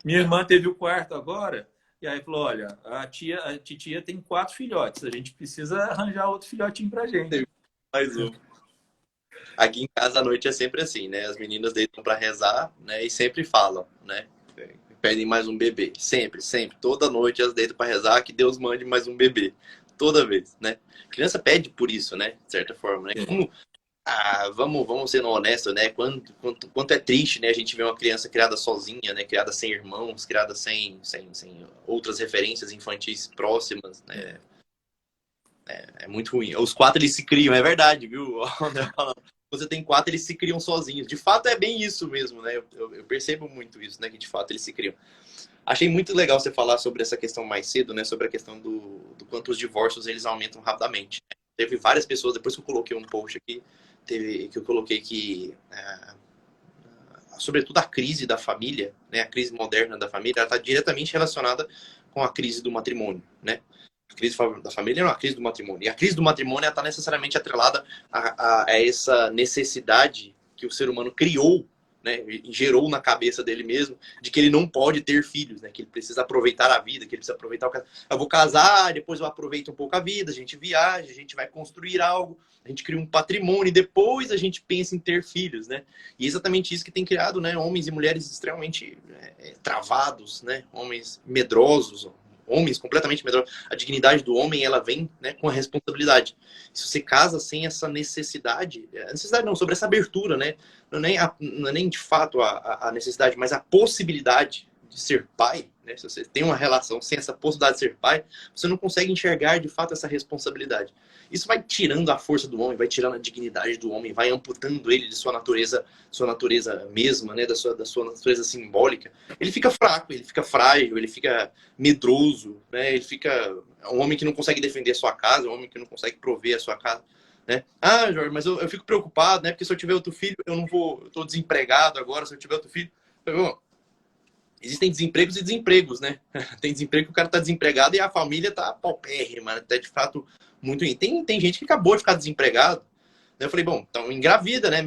Minha irmã teve o quarto agora, e aí falou, olha, a titia tem 4 filhotes, a gente precisa arranjar outro filhotinho pra gente. mais um. Aqui em casa à noite é sempre assim, né? As meninas deitam para rezar, né? E sempre falam, né? Pedem mais um bebê. Sempre, sempre. Toda noite elas deitam para rezar que Deus mande mais um bebê. Toda vez, né? A criança pede por isso, né? De certa forma, né? Como, vamos ser honestos, né? Quanto é triste, né? A gente vê uma criança criada sozinha, né? Criada sem irmãos, criada sem outras referências infantis próximas, né? É muito ruim. Os quatro eles se criam, é verdade, viu? Você tem quatro, eles se criam sozinhos. De fato é bem isso mesmo, né? Eu percebo muito isso, né? Que de fato eles se criam. Achei muito legal você falar sobre essa questão mais cedo, né? Sobre a questão do quanto os divórcios eles aumentam rapidamente. Teve várias pessoas, depois que eu coloquei um post aqui, que eu coloquei que sobretudo a crise da família, né? A crise moderna da família, ela está diretamente relacionada com a crise do matrimônio, né? A crise da família não é a crise do matrimônio. E a crise do matrimônio está necessariamente atrelada a essa necessidade que o ser humano criou, né, e gerou na cabeça dele mesmo, de que ele não pode ter filhos, né, que ele precisa aproveitar a vida, que ele precisa aproveitar o casamento. Eu vou casar, depois eu aproveito um pouco a vida, a gente viaja, a gente vai construir algo, a gente cria um patrimônio e depois a gente pensa em ter filhos, né? E é exatamente isso que tem criado, né, homens e mulheres extremamente travados, né, homens medrosos, homens completamente medrosos. A dignidade do homem, ela vem, né, com a responsabilidade. Se você casa sem essa necessidade, necessidade não, sobre essa abertura, né, não é nem de fato a necessidade, mas a possibilidade de ser pai, né, se você tem uma relação sem essa possibilidade de ser pai, você não consegue enxergar de fato essa responsabilidade. Isso vai tirando a força do homem, vai tirando a dignidade do homem, vai amputando ele de sua natureza mesma, né, da sua natureza simbólica. Ele fica fraco, ele fica frágil, ele fica medroso, né, ele fica um homem que não consegue defender a sua casa, um homem que não consegue prover a sua casa. Né? Ah, Jorge, mas eu fico preocupado, né? Porque se eu tiver outro filho, eu não vou. Eu estou desempregado agora, se eu tiver outro filho. Bom, existem desempregos e desempregos, né? Tem desemprego que o cara está desempregado e a família tá paupérrima, né? Tá de fato muito ruim. Tem gente que acabou de ficar desempregado. Eu falei, bom, então engravida, né?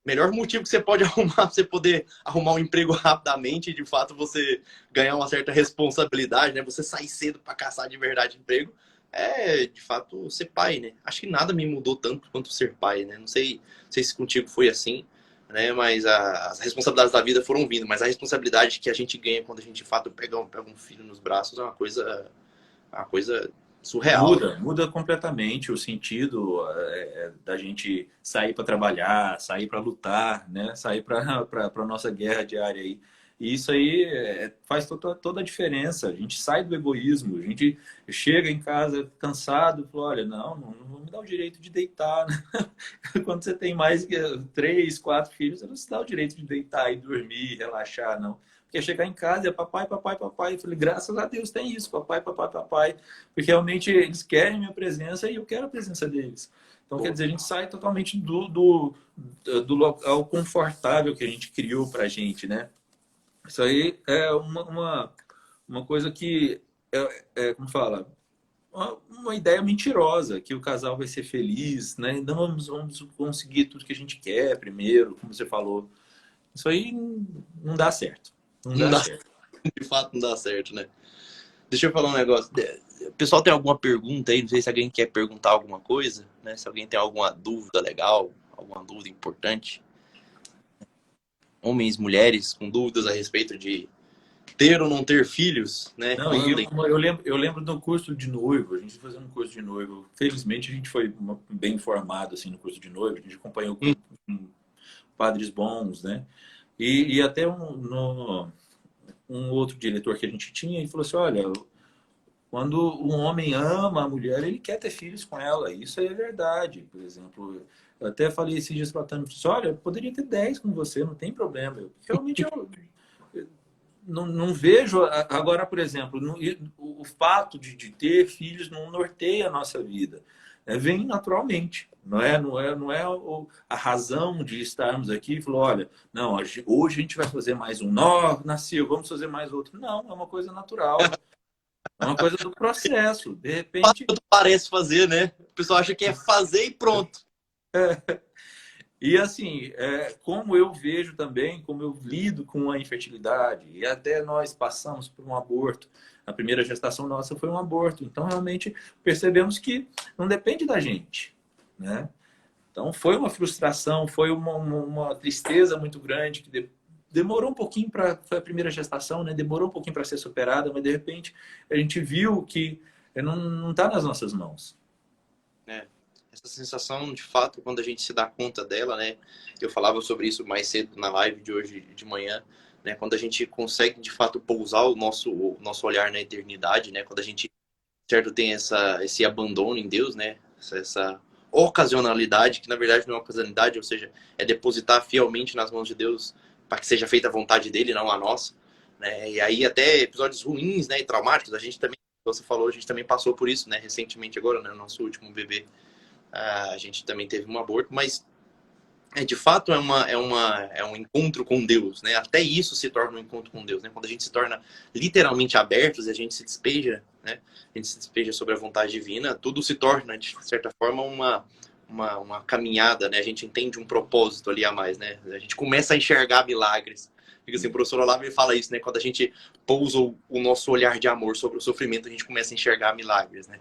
Melhor motivo que você pode arrumar pra você poder arrumar um emprego rapidamente e de fato você ganhar uma certa responsabilidade, né? Você sair cedo para caçar de verdade emprego. É, de fato, ser pai, né? Acho que nada me mudou tanto quanto ser pai, né? Não sei se contigo foi assim, né? Mas as responsabilidades da vida foram vindo, mas a responsabilidade que a gente ganha quando a gente, de fato, pega um filho nos braços é uma coisa surreal, né? Muda completamente o sentido da gente sair para trabalhar, sair para lutar, né? Sair para a nossa guerra diária aí. E isso aí faz toda a diferença. A gente sai do egoísmo, a gente chega em casa cansado, fala, olha, não me dá o direito de deitar, né? Quando você tem mais que 3, 4 filhos, você não se dá o direito de deitar e dormir, relaxar, não. Porque chegar em casa é papai, papai, papai. Eu falei, graças a Deus tem isso, papai, papai, papai. Porque realmente eles querem minha presença e eu quero a presença deles. Então, quer dizer, a gente sai totalmente do local confortável que a gente criou pra gente, né? Isso aí é uma coisa que, como fala, uma ideia mentirosa, que o casal vai ser feliz, né? Não vamos conseguir tudo que a gente quer primeiro, como você falou. Isso aí não dá certo. Não Não dá dá, certo. de fato, não dá certo, né? Deixa eu falar um negócio. O pessoal tem alguma pergunta aí? Não sei se alguém quer perguntar alguma coisa, né? Se alguém tem alguma dúvida legal, alguma dúvida importante. homens, mulheres com dúvidas a respeito de ter ou não ter filhos, né? Não, Mandem. eu lembro do curso de noivo, a gente fazendo um curso de noivo. Felizmente a gente foi bem informado assim no curso de noivo, a gente acompanhou com padres bons, né? E até um outro diretor que a gente tinha, ele falou assim, olha, quando um homem ama a mulher, ele quer ter filhos com ela. Isso aí é verdade. Por exemplo, eu até falei esses dias para a Tânia, olha, eu poderia ter 10 com você, não tem problema. Realmente eu não vejo. Agora, por exemplo, o fato de ter filhos não norteia a nossa vida. Vem naturalmente. Não é a razão de estarmos aqui e falar, olha, não, hoje a gente vai fazer mais um. Nó, nasceu, vamos fazer mais outro. Não, é uma coisa natural. É uma coisa do processo. De repente. Tudo parece fazer, né? O pessoal acha que é fazer e pronto. E assim, como eu vejo também, como eu lido com a infertilidade, e até nós passamos por um aborto. A primeira gestação nossa foi um aborto. Então, realmente, percebemos que não depende da gente, né? Então, foi uma frustração, foi uma tristeza muito grande, que demorou um pouquinho para... Foi a primeira gestação, né? Demorou um pouquinho para ser superada, mas, de repente, a gente viu que não está nas nossas mãos. Essa sensação, de fato, quando a gente se dá conta dela, né? Eu falava sobre isso mais cedo na live de hoje de manhã, né? Quando a gente consegue, de fato, pousar o nosso olhar na eternidade, né? Quando a gente, certo, tem esse abandono em Deus, né? Essa ocasionalidade, que na verdade não é ocasionalidade, ou seja, é depositar fielmente nas mãos de Deus para que seja feita a vontade dele, não a nossa, né? E aí até episódios ruins, né? E traumáticos, a gente também, como você falou, a gente também passou por isso, né? Recentemente agora, né? Nosso último bebê. A gente também teve um aborto, mas de fato é um encontro com Deus, né? Até isso se torna um encontro com Deus, né? Quando a gente se torna literalmente abertos e a gente se despeja, né? A gente se despeja sobre a vontade divina, tudo se torna, de certa forma, uma caminhada, né? A gente entende um propósito ali a mais, né? A gente começa a enxergar milagres. Fica assim, o professor Olavo fala isso, né? Quando a gente pousa o nosso olhar de amor sobre o sofrimento, a gente começa a enxergar milagres, né?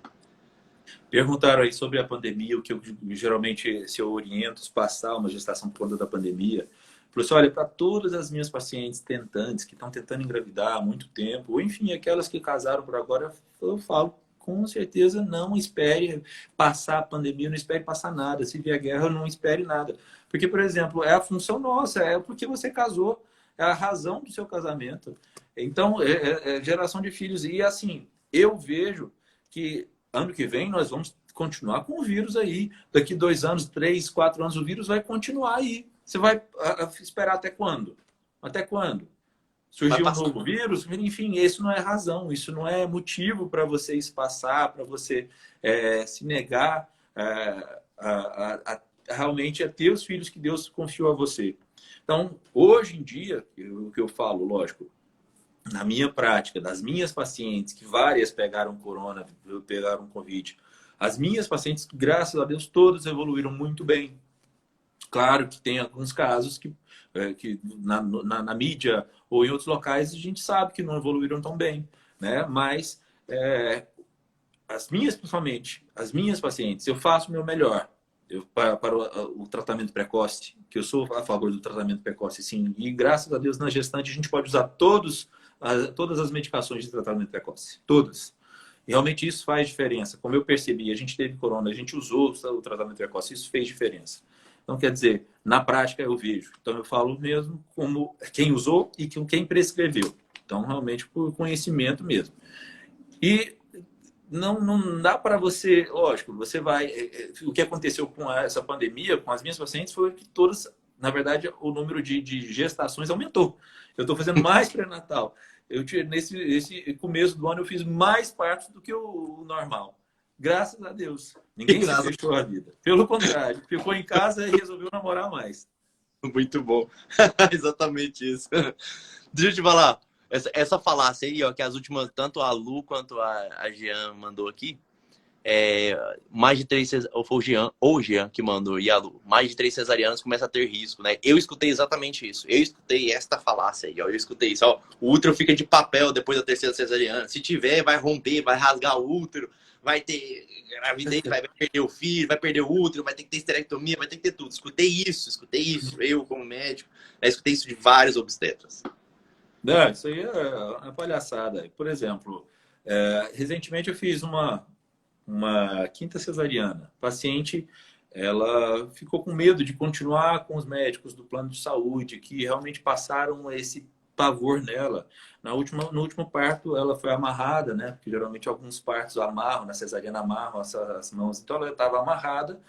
Perguntaram aí sobre a pandemia, o que eu geralmente, se eu oriento, passar uma gestação por conta da pandemia. Professor, olha, para todas as minhas pacientes tentantes, que estão tentando engravidar há muito tempo, ou enfim, aquelas que casaram por agora, eu falo, com certeza não espere passar a pandemia, não espere passar nada. Se vier guerra, não espere nada. Porque, por exemplo, é a função nossa, é porque você casou, é a razão do seu casamento. Então, é geração de filhos. E assim, eu vejo que ano que vem nós vamos continuar com o vírus aí. Daqui 2 anos, 3, 4 anos, o vírus vai continuar aí. Você vai esperar até quando? Até quando? Surgiu um novo vírus? Enfim, isso não é razão, isso não é motivo para você espaçar, para você se negar realmente a ter os filhos que Deus confiou a você. Então, hoje em dia, o que eu falo, lógico, na minha prática, das minhas pacientes, que várias pegaram corona, pegaram Covid, as minhas pacientes, graças a Deus, todas evoluíram muito bem. Claro que tem alguns casos que na mídia ou em outros locais a gente sabe que não evoluíram tão bem, né? Mas principalmente, as minhas pacientes, eu faço o meu melhor para o tratamento precoce, que eu sou a favor do tratamento precoce, sim. E graças a Deus, na gestante, a gente pode usar todas as medicações de tratamento precoce. Todas. E realmente isso faz diferença. Como eu percebi, a gente teve corona, a gente usou o tratamento precoce, isso fez diferença. Então, quer dizer, na prática eu vejo. Então, eu falo mesmo como quem usou e quem prescreveu. Então, realmente, por conhecimento mesmo. E não dá para você... Lógico, você vai... O que aconteceu com essa pandemia, com as minhas pacientes, foi que todas... Na verdade, o número de gestações aumentou. Eu estou fazendo mais pré-natal. Nesse começo do ano, eu fiz mais partos do que o normal. Graças a Deus. Ninguém se fechou a vida. Pelo contrário, ficou em casa e resolveu namorar mais. Muito bom. Exatamente isso. Deixa eu te falar. Essa falácia aí, ó, que as últimas, tanto a Lu quanto a Jean mandou aqui, mais de 3 ou foi o Jean que mandou, e a Lu, mais de 3 cesarianas começa a ter risco, né? Eu escutei exatamente isso. Eu escutei esta falácia aí, ó. Eu escutei isso, ó. O útero fica de papel depois da terceira cesariana. Se tiver, vai romper, vai rasgar o útero, vai ter gravidez, vai perder o filho, vai perder o útero, vai ter que ter esterectomia, vai ter que ter tudo. Escutei isso, eu como médico, escutei isso de vários obstetras. Não, isso aí é uma palhaçada. Por exemplo, recentemente eu fiz uma quinta cesariana. A paciente, ela ficou com medo de continuar com os médicos do plano de saúde, que realmente passaram esse pavor nela. No último parto, ela foi amarrada, né? Porque geralmente alguns partos amarram, na cesariana amarram as mãos. Então, ela estava amarrada.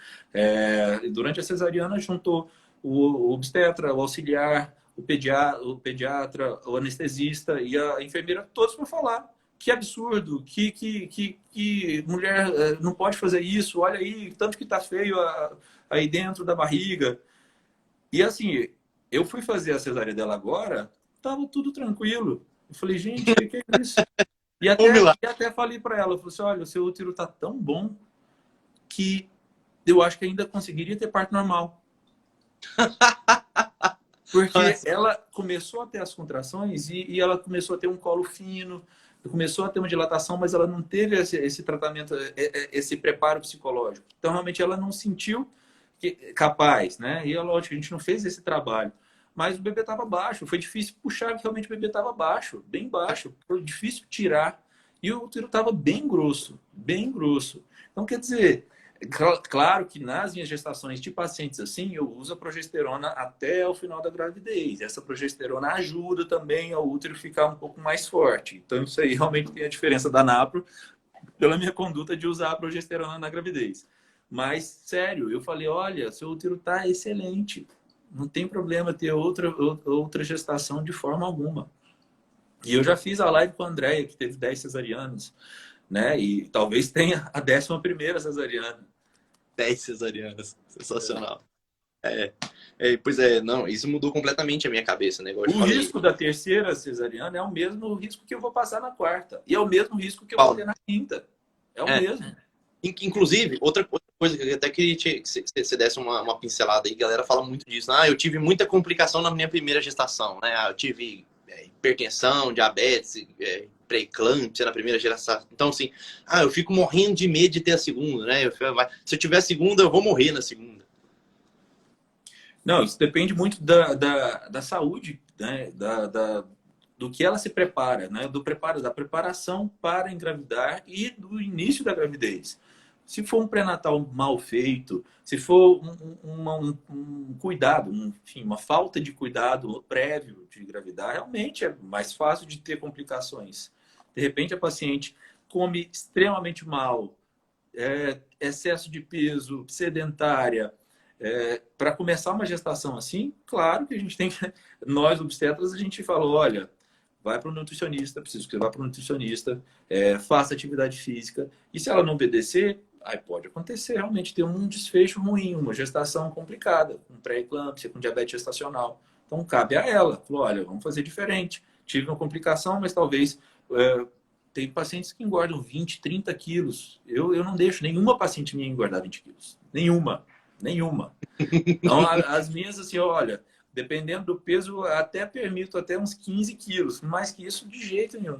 E durante a cesariana, juntou o obstetra, o auxiliar, o pediatra, o anestesista e a enfermeira, todos para falar. Que absurdo, que mulher não pode fazer isso, olha aí, tanto que tá feio aí dentro da barriga. E assim, eu fui fazer a cesárea dela agora, tava tudo tranquilo. Eu falei, gente, que é isso? E até falei para ela, eu falei assim, olha, o seu útero tá tão bom que eu acho que ainda conseguiria ter parto normal. Porque ela começou a ter as contrações e ela começou a ter um colo fino, começou a ter uma dilatação, mas ela não teve esse tratamento, esse preparo psicológico. Então, realmente, ela não sentiu capaz, né? E é lógico, a gente não fez esse trabalho. Mas o bebê estava baixo, foi difícil puxar, porque realmente o bebê estava baixo, bem baixo, foi difícil tirar. E o útero estava bem grosso, bem grosso. Então, quer dizer, claro que nas minhas gestações de pacientes assim, eu uso a progesterona até o final da gravidez. Essa progesterona ajuda também ao útero ficar um pouco mais forte. Então, isso aí realmente tem a diferença da Napro pela minha conduta de usar a progesterona na gravidez. Mas, sério, eu falei, olha, seu útero está excelente. Não tem problema ter outra gestação de forma alguma. E eu já fiz a live com a Andréia, que teve 10 cesarianas, né? E talvez tenha a 11ª cesariana. 10 cesarianas. Sensacional. Pois não, isso mudou completamente a minha cabeça, né? O risco da terceira cesariana é o mesmo risco que eu vou passar na quarta. E é o mesmo risco que eu vou ter na quinta. É o mesmo. Inclusive, outra coisa que eu até queria que você desse uma pincelada aí, a galera fala muito disso. Eu tive muita complicação na minha primeira gestação, né? Eu tive hipertensão, diabetes, pré-eclâmpsia na primeira geração. Então, assim, eu fico morrendo de medo de ter a segunda, né? Se eu tiver a segunda, eu vou morrer na segunda. Não, isso depende muito da saúde, né? Do que ela se prepara, né? Da preparação para engravidar e do início da gravidez. Se for um pré-natal mal feito, se for um cuidado, enfim, uma falta de cuidado prévio de engravidar, realmente é mais fácil de ter complicações. De repente, a paciente come extremamente mal, excesso de peso, sedentária. Para começar uma gestação assim, claro que a gente tem que... Nós, obstetras, a gente falou, olha, vai para o nutricionista, preciso que você vá para o nutricionista, faça atividade física. E se ela não obedecer, aí pode acontecer realmente ter um desfecho ruim, uma gestação complicada, com pré-eclâmpsia, com diabetes gestacional. Então, cabe a ela. Falou, olha, vamos fazer diferente. Tive uma complicação, mas talvez... tem pacientes que engordam 20, 30 quilos. Eu não deixo nenhuma paciente minha engordar 20 quilos. Nenhuma. Então, as minhas, assim, olha, dependendo do peso, até permito até uns 15 quilos. Mais que isso, de jeito nenhum.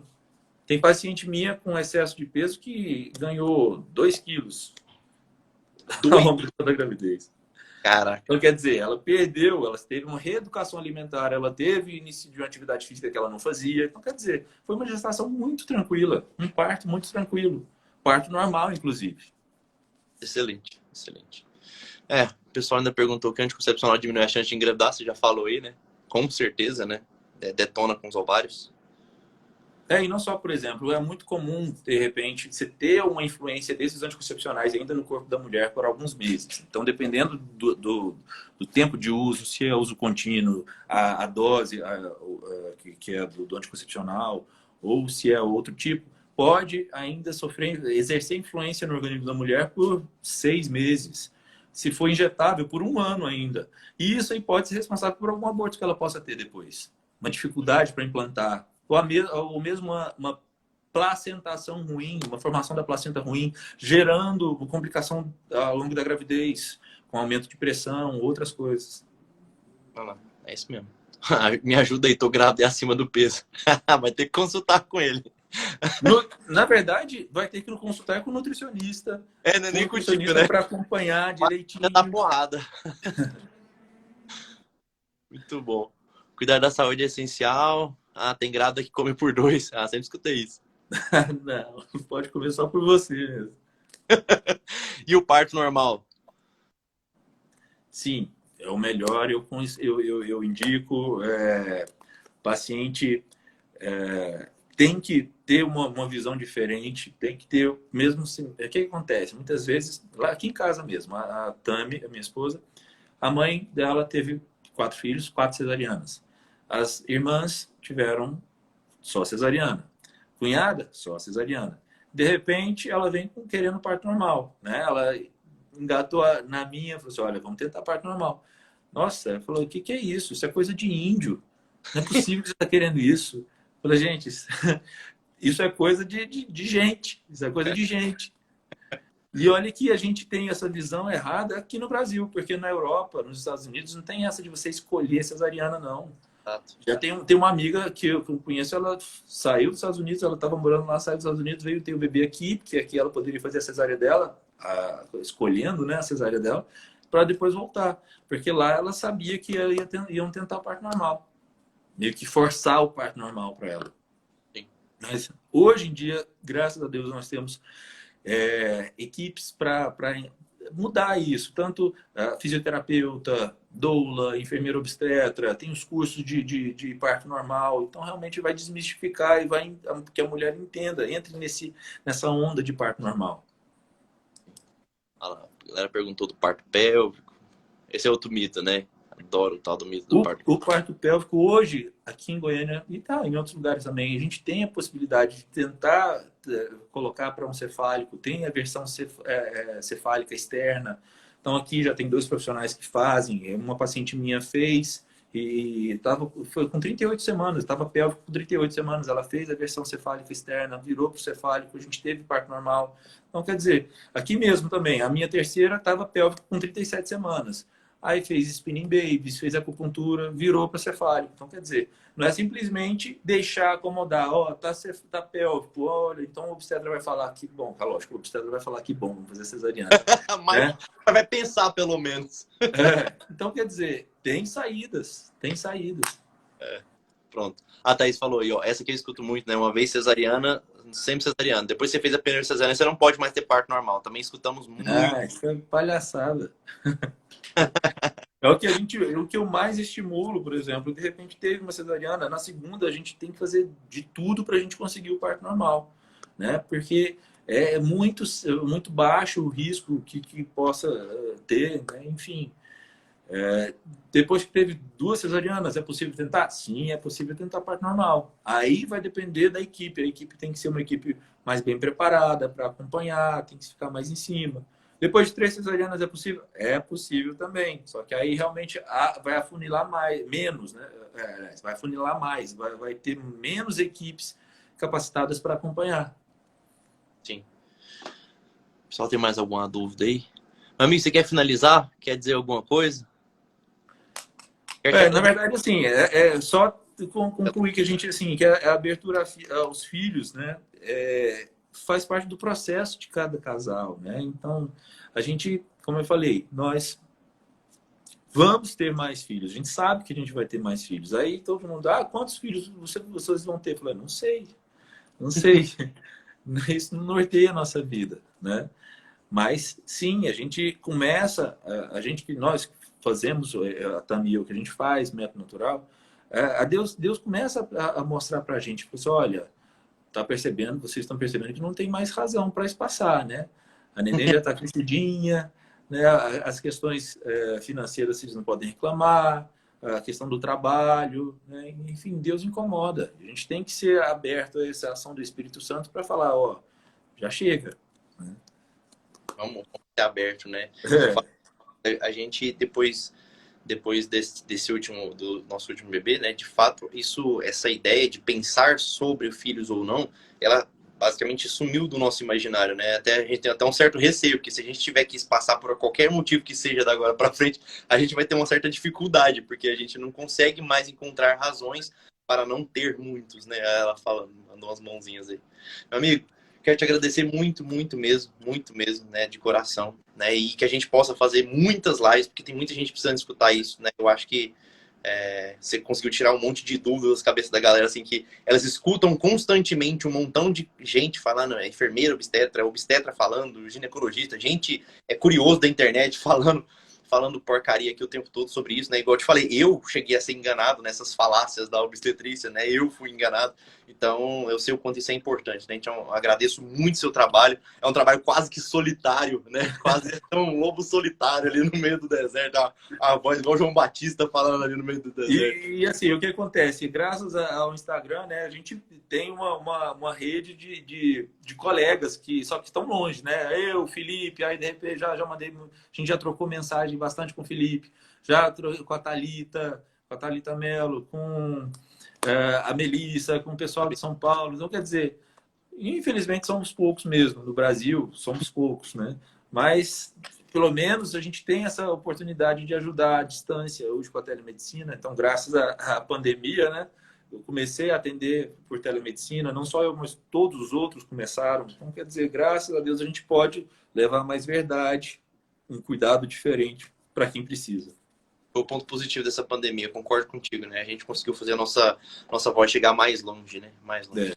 Tem paciente minha com excesso de peso que ganhou 2 quilos ao longo da gravidez. Caraca. Então, quer dizer, ela perdeu, ela teve uma reeducação alimentar, ela teve início de uma atividade física que ela não fazia. Então, quer dizer, foi uma gestação muito tranquila, um parto muito tranquilo. Parto normal, inclusive. Excelente. O pessoal ainda perguntou que anticoncepcional diminui a chance de engravidar, você já falou aí, né? Com certeza, né? Detona com os ovários. E não só, por exemplo, é muito comum, de repente, você ter uma influência desses anticoncepcionais ainda no corpo da mulher por alguns meses. Então, dependendo do tempo de uso, se é uso contínuo, a dose que é do anticoncepcional, ou se é outro tipo, pode ainda exercer influência no organismo da mulher por 6 meses. Se for injetável, por 1 ano ainda. E isso aí pode ser responsável por algum aborto que ela possa ter depois. Uma dificuldade para implantar. Ou mesmo uma placentação ruim, uma formação da placenta ruim, gerando complicação ao longo da gravidez, com aumento de pressão, outras coisas. Olha lá, é isso mesmo. Me ajuda aí, tô grávida e acima do peso. Vai ter que consultar com ele. Na verdade, vai ter que consultar com o nutricionista. É, não é O nem contigo, nutricionista né? para acompanhar Já dá direitinho. porrada. Muito bom. Cuidar da saúde é essencial. Ah, tem grávida que come por dois. Ah, sempre escutei isso. Não, pode comer só por você mesmo. E o parto normal? Sim, é o melhor. Eu indico. Paciente tem que ter uma visão diferente, tem que ter, mesmo assim, o que acontece? Muitas vezes, lá aqui em casa mesmo, a Tami, a minha esposa, a mãe dela teve 4 filhos, 4 cesarianas. As irmãs tiveram só cesariana. Cunhada, só cesariana. De repente, ela vem querendo parto normal, né? Ela engatou na minha, falou assim, olha, vamos tentar parto normal. Nossa, ela falou, o que é isso? Isso é coisa de índio. Não é possível que você está querendo isso. Eu falei, gente, isso é coisa de gente. Isso é coisa de gente. E olha que a gente tem essa visão errada aqui no Brasil, porque na Europa, nos Estados Unidos, não tem essa de você escolher cesariana, não. Exato. Já tem uma amiga que eu conheço, ela saiu dos Estados Unidos, ela estava morando lá, saiu dos Estados Unidos, veio ter o bebê aqui, porque aqui ela poderia fazer a cesárea dela, escolhendo, né, a cesárea dela, para depois voltar. Porque lá ela sabia que iam tentar o parto normal. Meio que forçar o parto normal para ela. Sim. Mas hoje em dia, graças a Deus, nós temos equipes para mudar isso. Tanto fisioterapeuta, doula, enfermeira obstetra, tem os cursos de parto normal. Então, realmente vai desmistificar e vai que a mulher entenda, entre nessa onda de parto normal. A galera perguntou do parto pélvico. Esse é outro mito, né? Adoro o tal do mito do parto. O parto pélvico hoje, aqui em Goiânia e em outros lugares também, a gente tem a possibilidade de tentar colocar para um cefálico, tem a versão cefálica externa. Então aqui já tem 2 profissionais que fazem, uma paciente minha fez e foi com 38 semanas, estava pélvico com 38 semanas, ela fez a versão cefálica externa, virou para o cefálico, a gente teve parto normal. Então quer dizer, aqui mesmo também, a minha terceira estava pélvico com 37 semanas. Aí fez spinning babies, fez acupuntura, virou para cefálico. Então, quer dizer, não é simplesmente deixar acomodar, tá pélvico, olha, então o obstetra vai falar que bom, tá lógico, o obstetra vai falar que bom, vamos fazer cesariana. Mas Né? vai pensar, pelo menos. Então, quer dizer, tem saídas. Pronto. A Thaís falou aí, ó, essa que eu escuto muito, né? Uma vez cesariana, sempre cesariana. Depois você fez a primeira cesariana, você não pode mais ter parto normal. Também escutamos muito. Isso é palhaçada. É o que eu mais estimulo, por exemplo. De repente teve uma cesariana, na segunda a gente tem que fazer de tudo para a gente conseguir o parto normal, né? Porque é muito, muito baixo o risco que possa ter, né? Enfim. Depois que teve 2 cesarianas, é possível tentar? Sim, é possível tentar parto normal. Aí vai depender da equipe. A equipe tem que ser uma equipe mais bem preparada para acompanhar, tem que ficar mais em cima. Depois de 3 cesarianas é possível? É possível também. Só que aí realmente vai afunilar menos, né? Vai afunilar mais, vai ter menos equipes capacitadas para acompanhar. Sim. Pessoal, tem mais alguma dúvida aí? Amigo, você quer finalizar? Quer dizer alguma coisa? Na verdade, assim, só concluir que a gente, assim, que a abertura aos filhos, né? Faz parte do processo de cada casal, né? Então, a gente, como eu falei, nós vamos ter mais filhos. A gente sabe que a gente vai ter mais filhos. Aí todo mundo, quantos filhos vocês vão ter? Eu falei, não sei. Isso não norteia a nossa vida, né? Mas, sim, a gente começa, nós fazemos, a Tami e eu, que a gente faz, método natural, Deus começa a mostrar pra gente, assim, olha, vocês estão percebendo que não tem mais razão para espaçar, né? A neném já está crescidinha, né? As questões financeiras vocês não podem reclamar, a questão do trabalho, né? Enfim, Deus incomoda. A gente tem que ser aberto a essa ação do Espírito Santo para falar, já chega. Né? Vamos ser aberto, né? A gente, depois do nosso último bebê, né? De fato, essa ideia de pensar sobre filhos ou não, ela basicamente sumiu do nosso imaginário, né? A gente tem até um certo receio, porque se a gente tiver que passar por qualquer motivo que seja da agora para frente, a gente vai ter uma certa dificuldade, porque a gente não consegue mais encontrar razões para não ter muitos, né? Ela fala, mandou umas mãozinhas aí. Meu amigo, quero te agradecer muito, muito mesmo, né? De coração, né? E que a gente possa fazer muitas lives, porque tem muita gente precisando escutar isso, né? Eu acho que você conseguiu tirar um monte de dúvidas da cabeça da galera, assim, que elas escutam constantemente um montão de gente falando, enfermeira, obstetra falando, ginecologista, gente curioso da internet falando porcaria aqui o tempo todo sobre isso, né? Igual eu te falei, eu cheguei a ser enganado nessas falácias da obstetrícia, né? Eu fui enganado. Então, eu sei o quanto isso é importante, né? Então, eu agradeço muito o seu trabalho. É um trabalho quase que solitário, né? Quase um lobo solitário ali no meio do deserto. A voz igual o João Batista falando ali no meio do deserto. E assim, o que acontece? Graças ao Instagram, né? A gente tem uma rede de colegas só que estão longe, né? Eu, Felipe, aí de repente já mandei... A gente já trocou mensagem bastante com o Felipe, já com a Thalita Mello, com a Melissa, com o pessoal de São Paulo. Então, quer dizer, infelizmente somos poucos mesmo. No Brasil, somos poucos, né? Mas, pelo menos, a gente tem essa oportunidade de ajudar à distância hoje com a telemedicina. Então, graças à pandemia, né? Eu comecei a atender por telemedicina, não só eu, mas todos os outros começaram. Então, quer dizer, graças a Deus, a gente pode levar mais verdade, um cuidado diferente para quem precisa. Foi o ponto positivo dessa pandemia, concordo contigo, né? A gente conseguiu fazer a nossa voz chegar mais longe, né? Mais longe.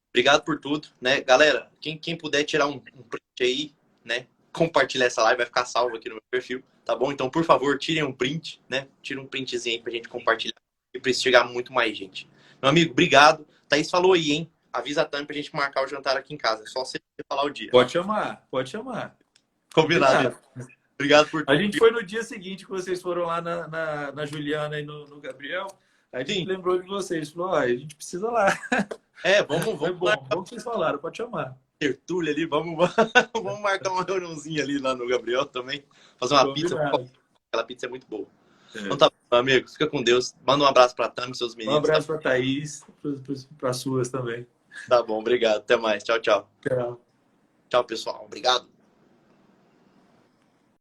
Obrigado por tudo, né? Galera, quem puder tirar um print aí, né? Compartilhar essa live, vai ficar salvo aqui no meu perfil, tá bom? Então, por favor, tirem um print, né? Tira um printzinho aí pra gente compartilhar e pra isso chegar muito mais gente. Meu amigo, obrigado. Thaís falou aí, hein? Avisa a Tami pra gente marcar o jantar aqui em casa. É só você falar o dia. Pode chamar, pode chamar. Combinado. Obrigado por tudo. A gente foi no dia seguinte que vocês foram lá na Juliana e no Gabriel. A gente lembrou de vocês. Falou, a gente precisa lá. Vamos que vocês falaram, pode chamar. Tertúlia ali, vamos marcar uma reuniãozinha ali lá no Gabriel também. Fazer uma pizza. Aquela pizza é muito boa. Então tá bom, meu amigo. Fica com Deus. Manda um abraço pra Tami, seus meninos. Um abraço pra Thaís, para suas também. Tá bom, obrigado. Até mais. Tchau, tchau. Tchau. Tchau, pessoal. Obrigado.